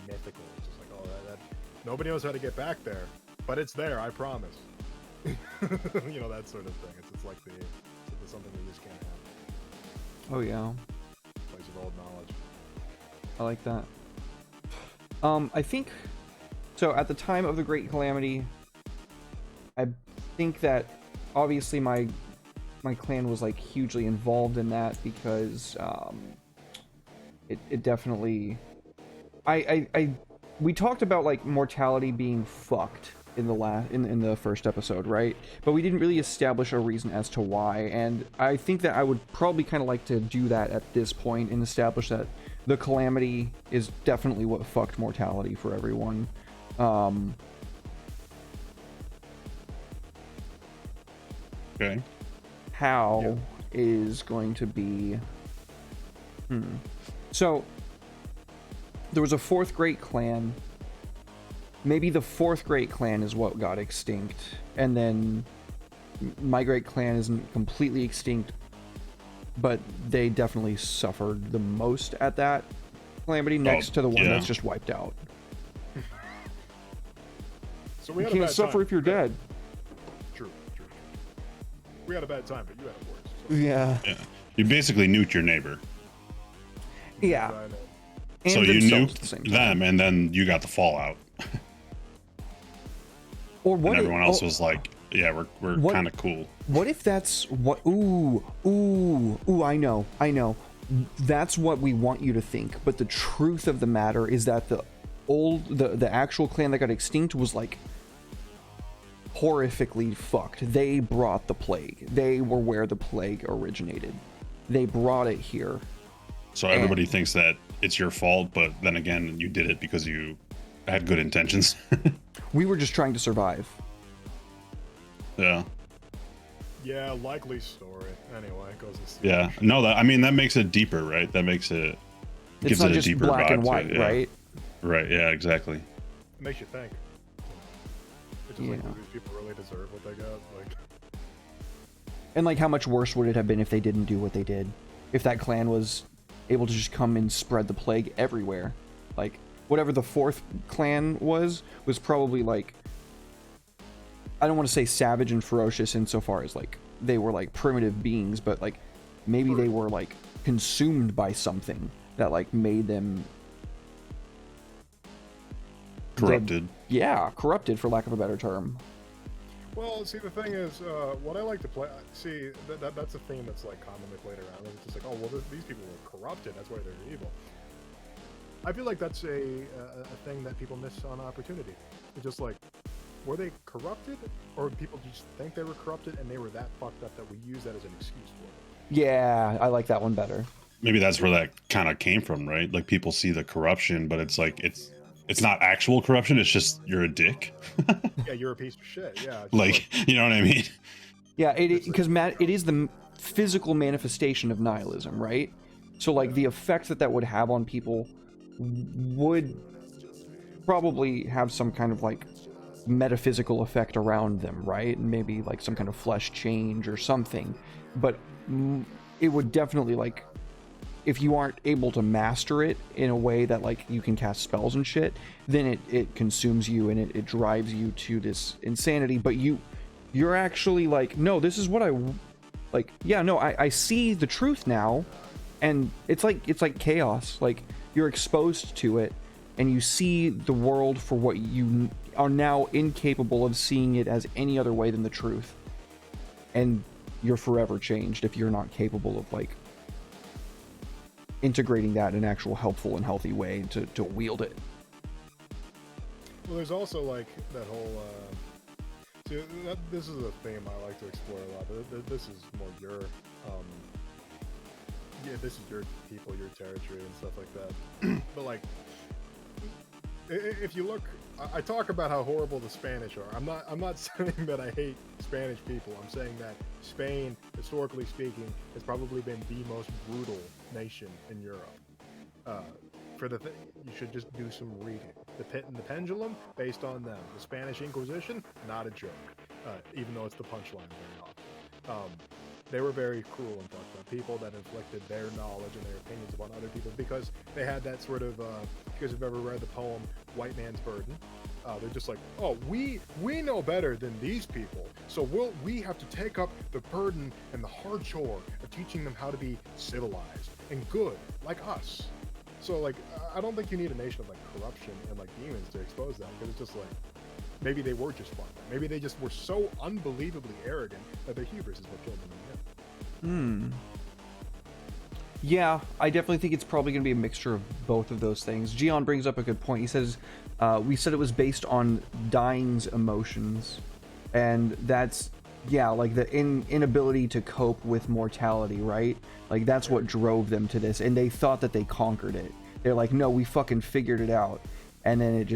mythical. It's just like, oh, that nobody knows how to get back there, but it's there. I promise. You know, that sort of thing. It's like it's something we just can't have. Oh yeah, Place of old knowledge. I like that. I think so. At the time of the Great Calamity, I think that obviously my clan was like hugely involved in that because it definitely we talked about like mortality being fucked in the first episode, right? But we didn't really establish a reason as to why, and I think that I would probably kind of like to do that at this point and establish that the calamity is definitely what fucked mortality for everyone. Okay. How is going to be so there was a fourth great clan. Maybe the fourth great clan is what got extinct, and then my great clan isn't completely extinct, but they definitely suffered the most at that calamity next to the one that's just wiped out. So we You had a can't bad suffer time. if you're dead. True. We had a bad time, but you had it worse. So. Yeah. You basically nuked your neighbor. Yeah. And So you themselves at the same nuked time. them, and then you got the fallout. Or what? And everyone else was like, "Yeah, we're kind of cool." What if that's what? Ooh! I know. That's what we want you to think. But the truth of the matter is that the actual clan that got extinct was like horrifically fucked. They brought the plague. They were where the plague originated. They brought it here. So everybody thinks that it's your fault, but then again, you did it because you had good intentions. We were just trying to survive. Yeah. Yeah, likely story. Anyway, it goes to see. Yeah. No, that makes it deeper, right? That makes it It's gives not it a just deeper black vibe and to white, it, yeah. right? Right. Yeah. Exactly. It makes you think. It's just like, do these people really deserve what they got? Like, And like, how much worse would it have been if they didn't do what they did? If that clan was able to just come and spread the plague everywhere, like whatever the fourth clan was probably like, I don't want to say savage and ferocious insofar as like they were like primitive beings, but like maybe they were like consumed by something that like made them Corrupted. corrupted for lack of a better term. well, see, the thing is, what I like to play. See, that's a theme that's like commonly played around. It's just like, oh, well, these people were corrupted. That's why they're evil. I feel like that's a thing that people miss on opportunity. It's just like, were they corrupted, or people just think they were corrupted and they were that fucked up that we use that as an excuse for it? Yeah, I like that one better. Maybe that's where that kind of came from, right? Like people see the corruption, but it's like it's not actual corruption. It's just you're a dick. Yeah, you're a piece of shit. Yeah, like you know what I mean? Yeah, because it is the physical manifestation of nihilism, right? So like the effect that would have on people would probably have some kind of like metaphysical effect around them, right? Maybe like some kind of flesh change or something. But it would definitely like, if you aren't able to master it in a way that like you can cast spells and shit, then it consumes you and it drives you to this insanity. But you're actually like, no, this is what I like. Yeah, no, I see the truth now, and it's like chaos. Like you're exposed to it, and you see the world for what you are now incapable of seeing it as any other way than the truth. And you're forever changed if you're not capable of like integrating that in an actual helpful and healthy way to wield it. Well, there's also like that whole. See, this is a theme I like to explore a lot. This is more your. Yeah, this is your people, your territory, and stuff like that. But like, if you look, I talk about how horrible the Spanish are. I'm not saying that I hate Spanish people. I'm saying that Spain, historically speaking, has probably been the most brutal nation in Europe. You should just do some reading. The Pit and the Pendulum, based on them. The Spanish Inquisition, not a joke. Even though it's the punchline very often. they were very cruel and fucked up people that inflicted their knowledge and their opinions upon other people because they had that sort of. If you guys have ever read the poem "White Man's Burden," they're just like, oh, we know better than these people, so we have to take up the burden and the hard chore of teaching them how to be civilized and good like us. So like, I don't think you need a nation of like corruption and like demons to expose that, because it's just like, maybe they were just fucked up. Maybe they just were so unbelievably arrogant that their hubris is what killed them in the end. Yeah, I definitely think it's probably going to be a mixture of both of those things. Gian brings up a good point. He says, we said it was based on dying's emotions, and that's, yeah, like the inability to cope with mortality, right? Like that's what drove them to this, and they thought that they conquered it. They're like, no, we fucking figured it out, and then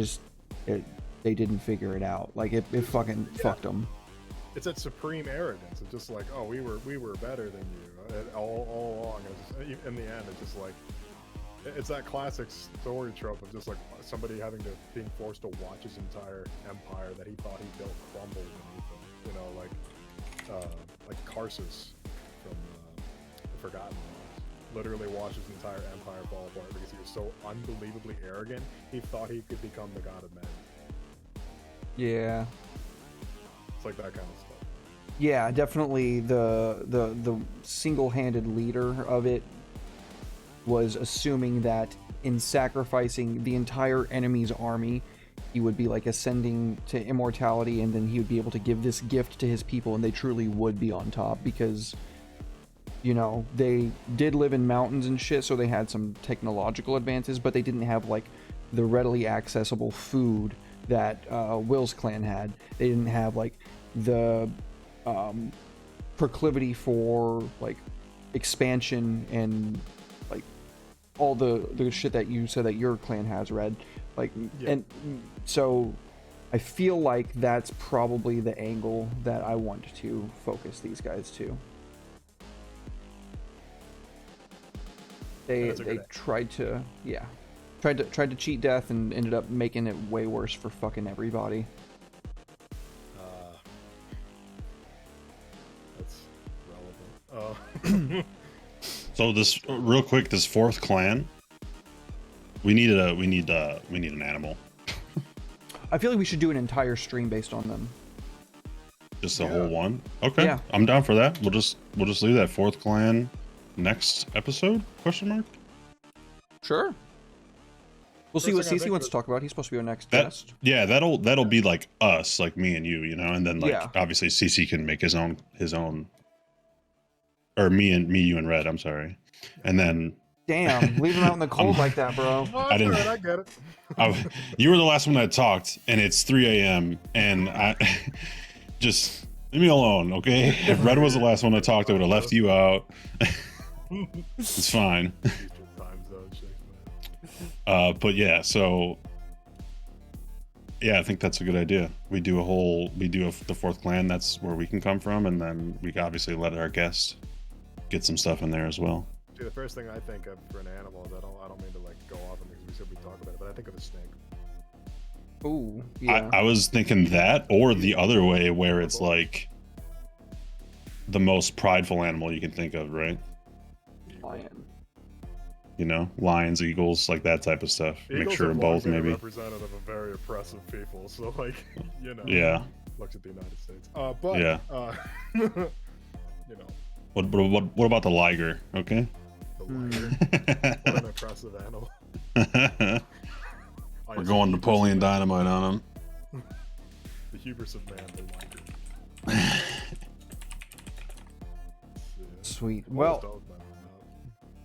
they didn't figure it out. Like it fucking fucked them. It's that supreme arrogance. It's just like, oh, we were better than you all along. In the end, it's just like, it's that classic story trope of just like somebody being forced to watch his entire empire that he thought he built crumble beneath him. You know, like Karsus from The Forgotten Ones. Literally watched his entire empire fall apart because he was so unbelievably arrogant. He thought he could become the god of men. Yeah. It's like that kind of stuff. Yeah, definitely the single-handed leader of it was assuming that in sacrificing the entire enemy's army, he would be like ascending to immortality, and then he would be able to give this gift to his people, and they truly would be on top because, you know, they did live in mountains and shit, so they had some technological advances, but they didn't have like the readily accessible food that Will's clan had. They didn't have like the proclivity for like expansion and like all the shit that you said that your clan has, Red. Like, yeah. And so I feel like that's probably the angle that I want to focus these guys to. They tried to cheat death and ended up making it way worse for fucking everybody. That's relevant. So this real quick, this fourth clan, we need an animal. I feel like we should do an entire stream based on them. Just a whole one? Okay. Yeah. I'm down for that. We'll just leave that fourth clan next episode? Question mark? Sure. We'll see what CC wants to talk about. He's supposed to be our next guest. Yeah, that'll be like us, like me and you, you know, and then like obviously CC can make his own, or me, you and Red. I'm sorry, and then. Damn, leave him out in the cold like that, bro. Oh, I get it. You were the last one that talked, and it's 3 a.m. and I just leave me alone, okay? If Red was the last one that talked, I would have left you out. It's fine. But yeah, so yeah, I think that's a good idea. We do the fourth clan. That's where we can come from, and then we can obviously let our guests get some stuff in there as well. Dude, the first thing I think of for an animal is I don't mean to like go off on because we said we talk about it, but I think of a snake. Ooh, yeah. I was thinking that, or the other way, where it's like the most prideful animal you can think of, right? Lion. You know, lions, eagles, like that type of stuff. Eagles make sure both, maybe. Representative of very oppressive people, so like, you know. Yeah. Looks at the United States. But yeah. You know. What about the liger? Okay. The liger. What an oppressive animal. We're going Napoleon Dynamite on him. The hubris of man, the liger. Sweet. Well,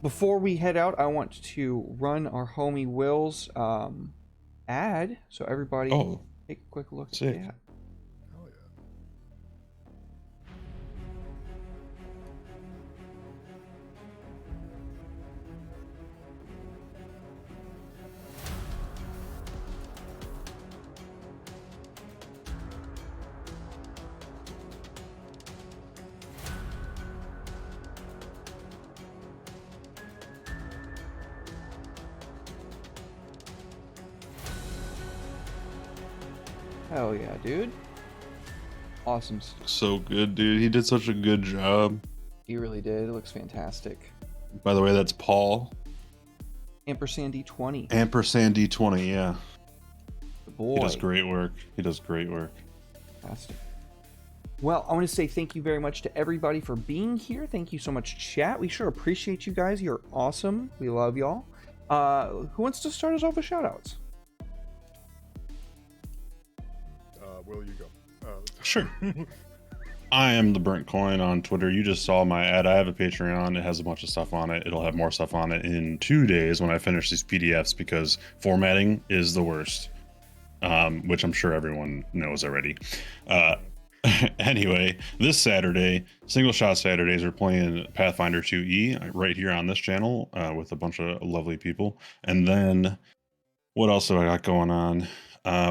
before we head out, I want to run our homie Will's ad, so everybody take a quick look at that. Hell yeah, dude. Awesome. So good, dude. He did such a good job. He really did. It looks fantastic. By the way, that's Paul. Ampersand D20. Ampersand D20, yeah. The boy. He does great work. He does great work. Fantastic. Well, I want to say thank you very much to everybody for being here. Thank you so much, chat. We sure appreciate you guys. You're awesome. We love y'all. Who wants to start us off with shoutouts? Will, you go? Sure. I am the Burnt Coin on Twitter. You just saw my ad. I have a Patreon. It has a bunch of stuff on it. It'll have more stuff on it in 2 days when I finish these PDFs because formatting is the worst, which I'm sure everyone knows already. Anyway, this Saturday, Single Shot Saturdays, we're playing Pathfinder 2E right here on this channel with a bunch of lovely people. And then what else have I got going on?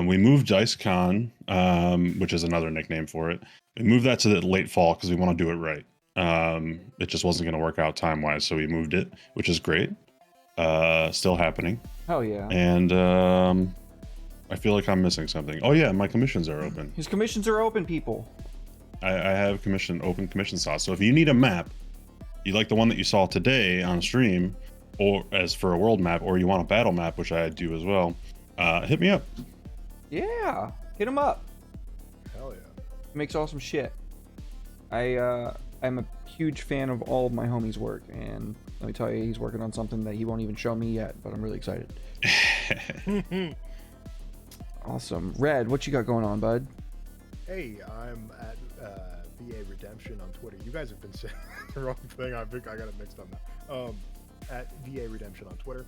We moved DiceCon, which is another nickname for it. We moved that to the late fall because we want to do it right. It just wasn't going to work out time-wise, so we moved it, which is great. Still happening. Hell yeah. And I feel like I'm missing something. Oh yeah, my commissions are open. His commissions are open, people. I have open commission slots. So if you need a map, you like the one that you saw today on stream, or as for a world map, or you want a battle map, which I do as well, hit me up. Yeah, hit him up. Hell yeah. He makes awesome shit. I'm a huge fan of all of my homies' work, and let me tell you, he's working on something that he won't even show me yet, but I'm really excited. Awesome. Red, what you got going on, bud? Hey, I'm at VA Redemption on Twitter. You guys have been saying the wrong thing. I think I got it mixed up now. At VA Redemption on Twitter.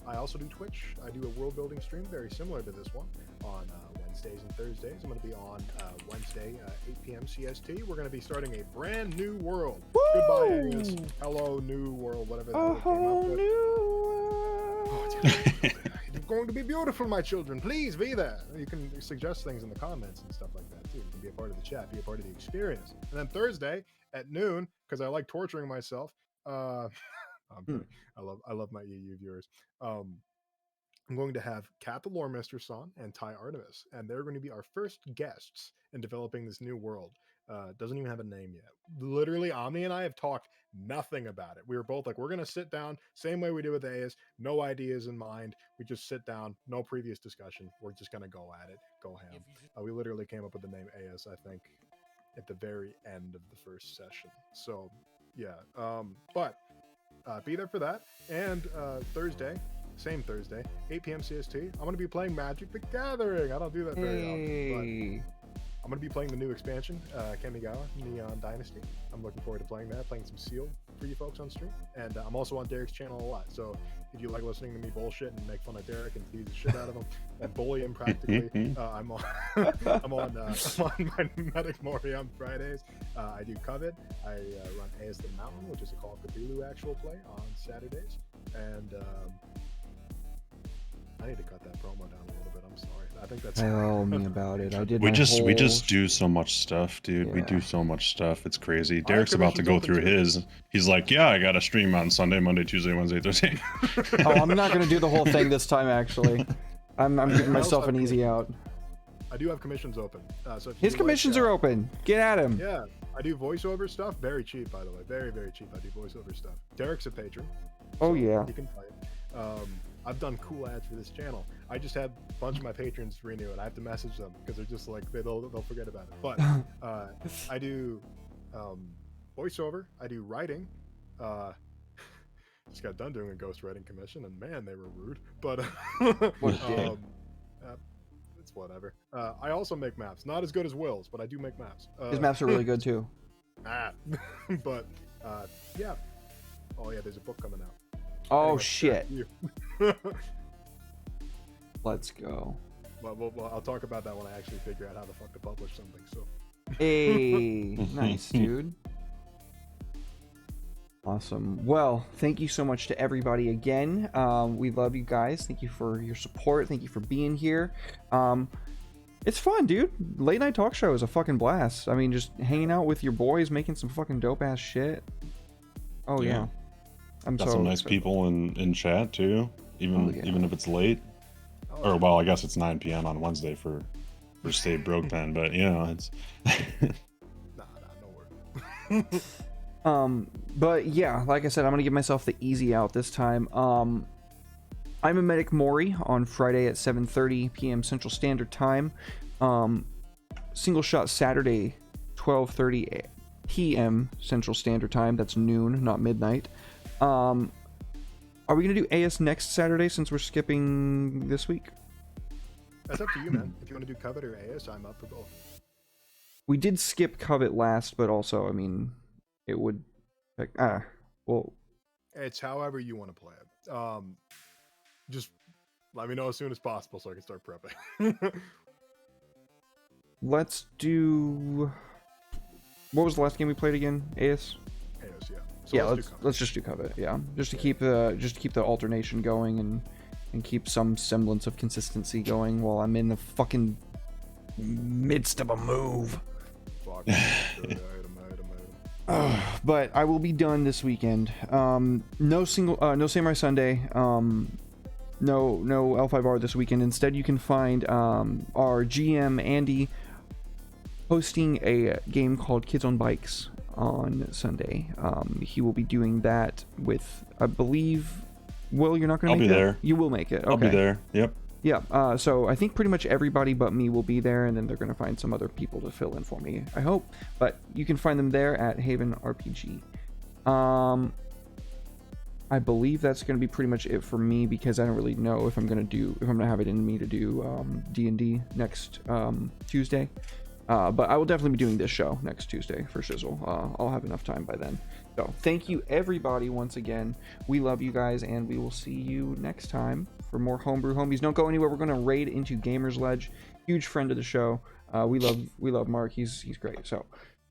I also do Twitch. I do a world building stream very similar to this one on Wednesdays and Thursdays. I'm going to be on Wednesday, 8 p.m. CST. We're going to be starting a brand new world. Woo! Goodbye, aliens. Hello, new world, whatever. A whole new Oh, it's going to be beautiful, my children. Please be there. You can suggest things in the comments and stuff like that too. You can be a part of the chat, be a part of the experience. And then Thursday at noon, because I like torturing myself. I'm kidding. I love my EU viewers. I'm going to have Kat the Lore Mistress on and Ty Artemis, and they're going to be our first guests in developing this new world. Doesn't even have a name yet. Literally, Omni and I have talked nothing about it. We were both like, we're going to sit down, same way we did with AS, no ideas in mind. We just sit down, no previous discussion. We're just going to go at it, go ham. We literally came up with the name AS, I think, at the very end of the first session. So, yeah. But be there for that. And Thursday, same Thursday, 8 p.m. CST, I'm going to be playing Magic the Gathering. I don't do that very often, but I'm going to be playing the new expansion, Kamigawa, Neon Dynasty. I'm looking forward to playing that, playing some Seal for you folks on stream. And I'm also on Derek's channel a lot. So if you like listening to me bullshit and make fun of Derek and tease the shit out of him and bully him practically, I'm on my Medic Mori on Fridays. I do Covet. I run AS the Mountain, which is a Call of Cthulhu actual play on Saturdays. And I need to cut that promo down a little bit. I'm sorry. I think that's. Tell me about it. I did. We just do so much stuff, dude. Yeah. We do so much stuff. It's crazy. Derek's about to go through his. He's like, yeah, I got a stream on Sunday, Monday, Tuesday, Wednesday, Thursday. Oh, I'm not gonna do the whole thing this time. Actually, I'm giving myself an easy out. I do have commissions open. So his commissions are open. Get at him. Yeah, I do voiceover stuff. Very cheap, by the way. Very, very cheap. I do voiceover stuff. Derek's a patron. Oh yeah. You can play it. I've done cool ads for this channel. I just had a bunch of my patrons renew it. I have to message them because they're just like they'll forget about it. But I do voiceover. I do writing. Just got done doing a ghostwriting commission, and man, they were rude. But it's whatever. I also make maps. Not as good as Will's, but I do make maps. His maps are really good too. But yeah. Oh yeah, there's a book coming out. Oh anyway, shit. Let's go. Well, I'll talk about that when I actually figure out how the fuck to publish something. So. Hey, nice, dude. Awesome. Well, thank you so much to everybody again. We love you guys. Thank you for your support. Thank you for being here. It's fun, dude. Late night talk show is a fucking blast. I mean, just hanging out with your boys, making some fucking dope ass shit. Oh yeah. I'm got some nice people in chat too, even if it's late. Or well, I guess it's 9 p.m. on Wednesday for Stay Broke then, but you know it's. Nah, no worries. But yeah, like I said, I'm gonna give myself the easy out this time. I'm a Medic Mori on Friday at 7:30 p.m. Central Standard Time. Single Shot Saturday, 12:30 p.m. Central Standard Time. That's noon, not midnight. Are we gonna do AS next Saturday since we're skipping this week? That's up to you, man. If you want to do Covet or AS, I'm up for both. We did skip Covet last, but also, I mean, it would. Well, It's however you want to play it. Just let me know as soon as possible so I can start prepping. let's do. What was the last game we played again? AS. AS, yeah. So Yeah, let's let's just do Covet. Yeah, just to keep the alternation going and keep some semblance of consistency going while I'm in the fucking midst of a move. Fuck. Item. But I will be done this weekend. No Samurai Sunday. No L5R this weekend. Instead, you can find our GM Andy hosting a game called Kids on Bikes on Sunday. He will be doing that with, I believe, Will, you're not going to make it? I'll be there. You will make it. Okay. I'll be there. Yep. Yeah, so I think pretty much everybody but me will be there, and then they're going to find some other people to fill in for me, I hope. But you can find them there at Haven RPG. I believe that's going to be pretty much it for me, because I don't really know if I'm going to have it in me to do D&D next Tuesday. But I will definitely be doing this show next Tuesday for Shizzle. I'll have enough time by then. So thank you everybody once again. We love you guys, and we will see you next time for more Homebrew Homies. Don't go anywhere. We're going to raid into Gamers Ledge. Huge friend of the show. We love Mark. He's great. So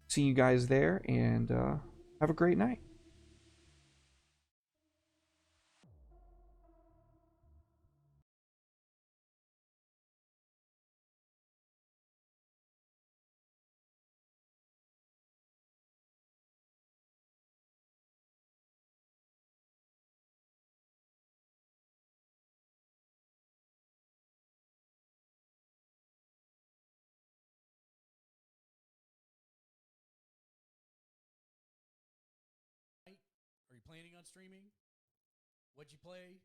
see you guys there, and have a great night. Are you planning on streaming? What'd you play?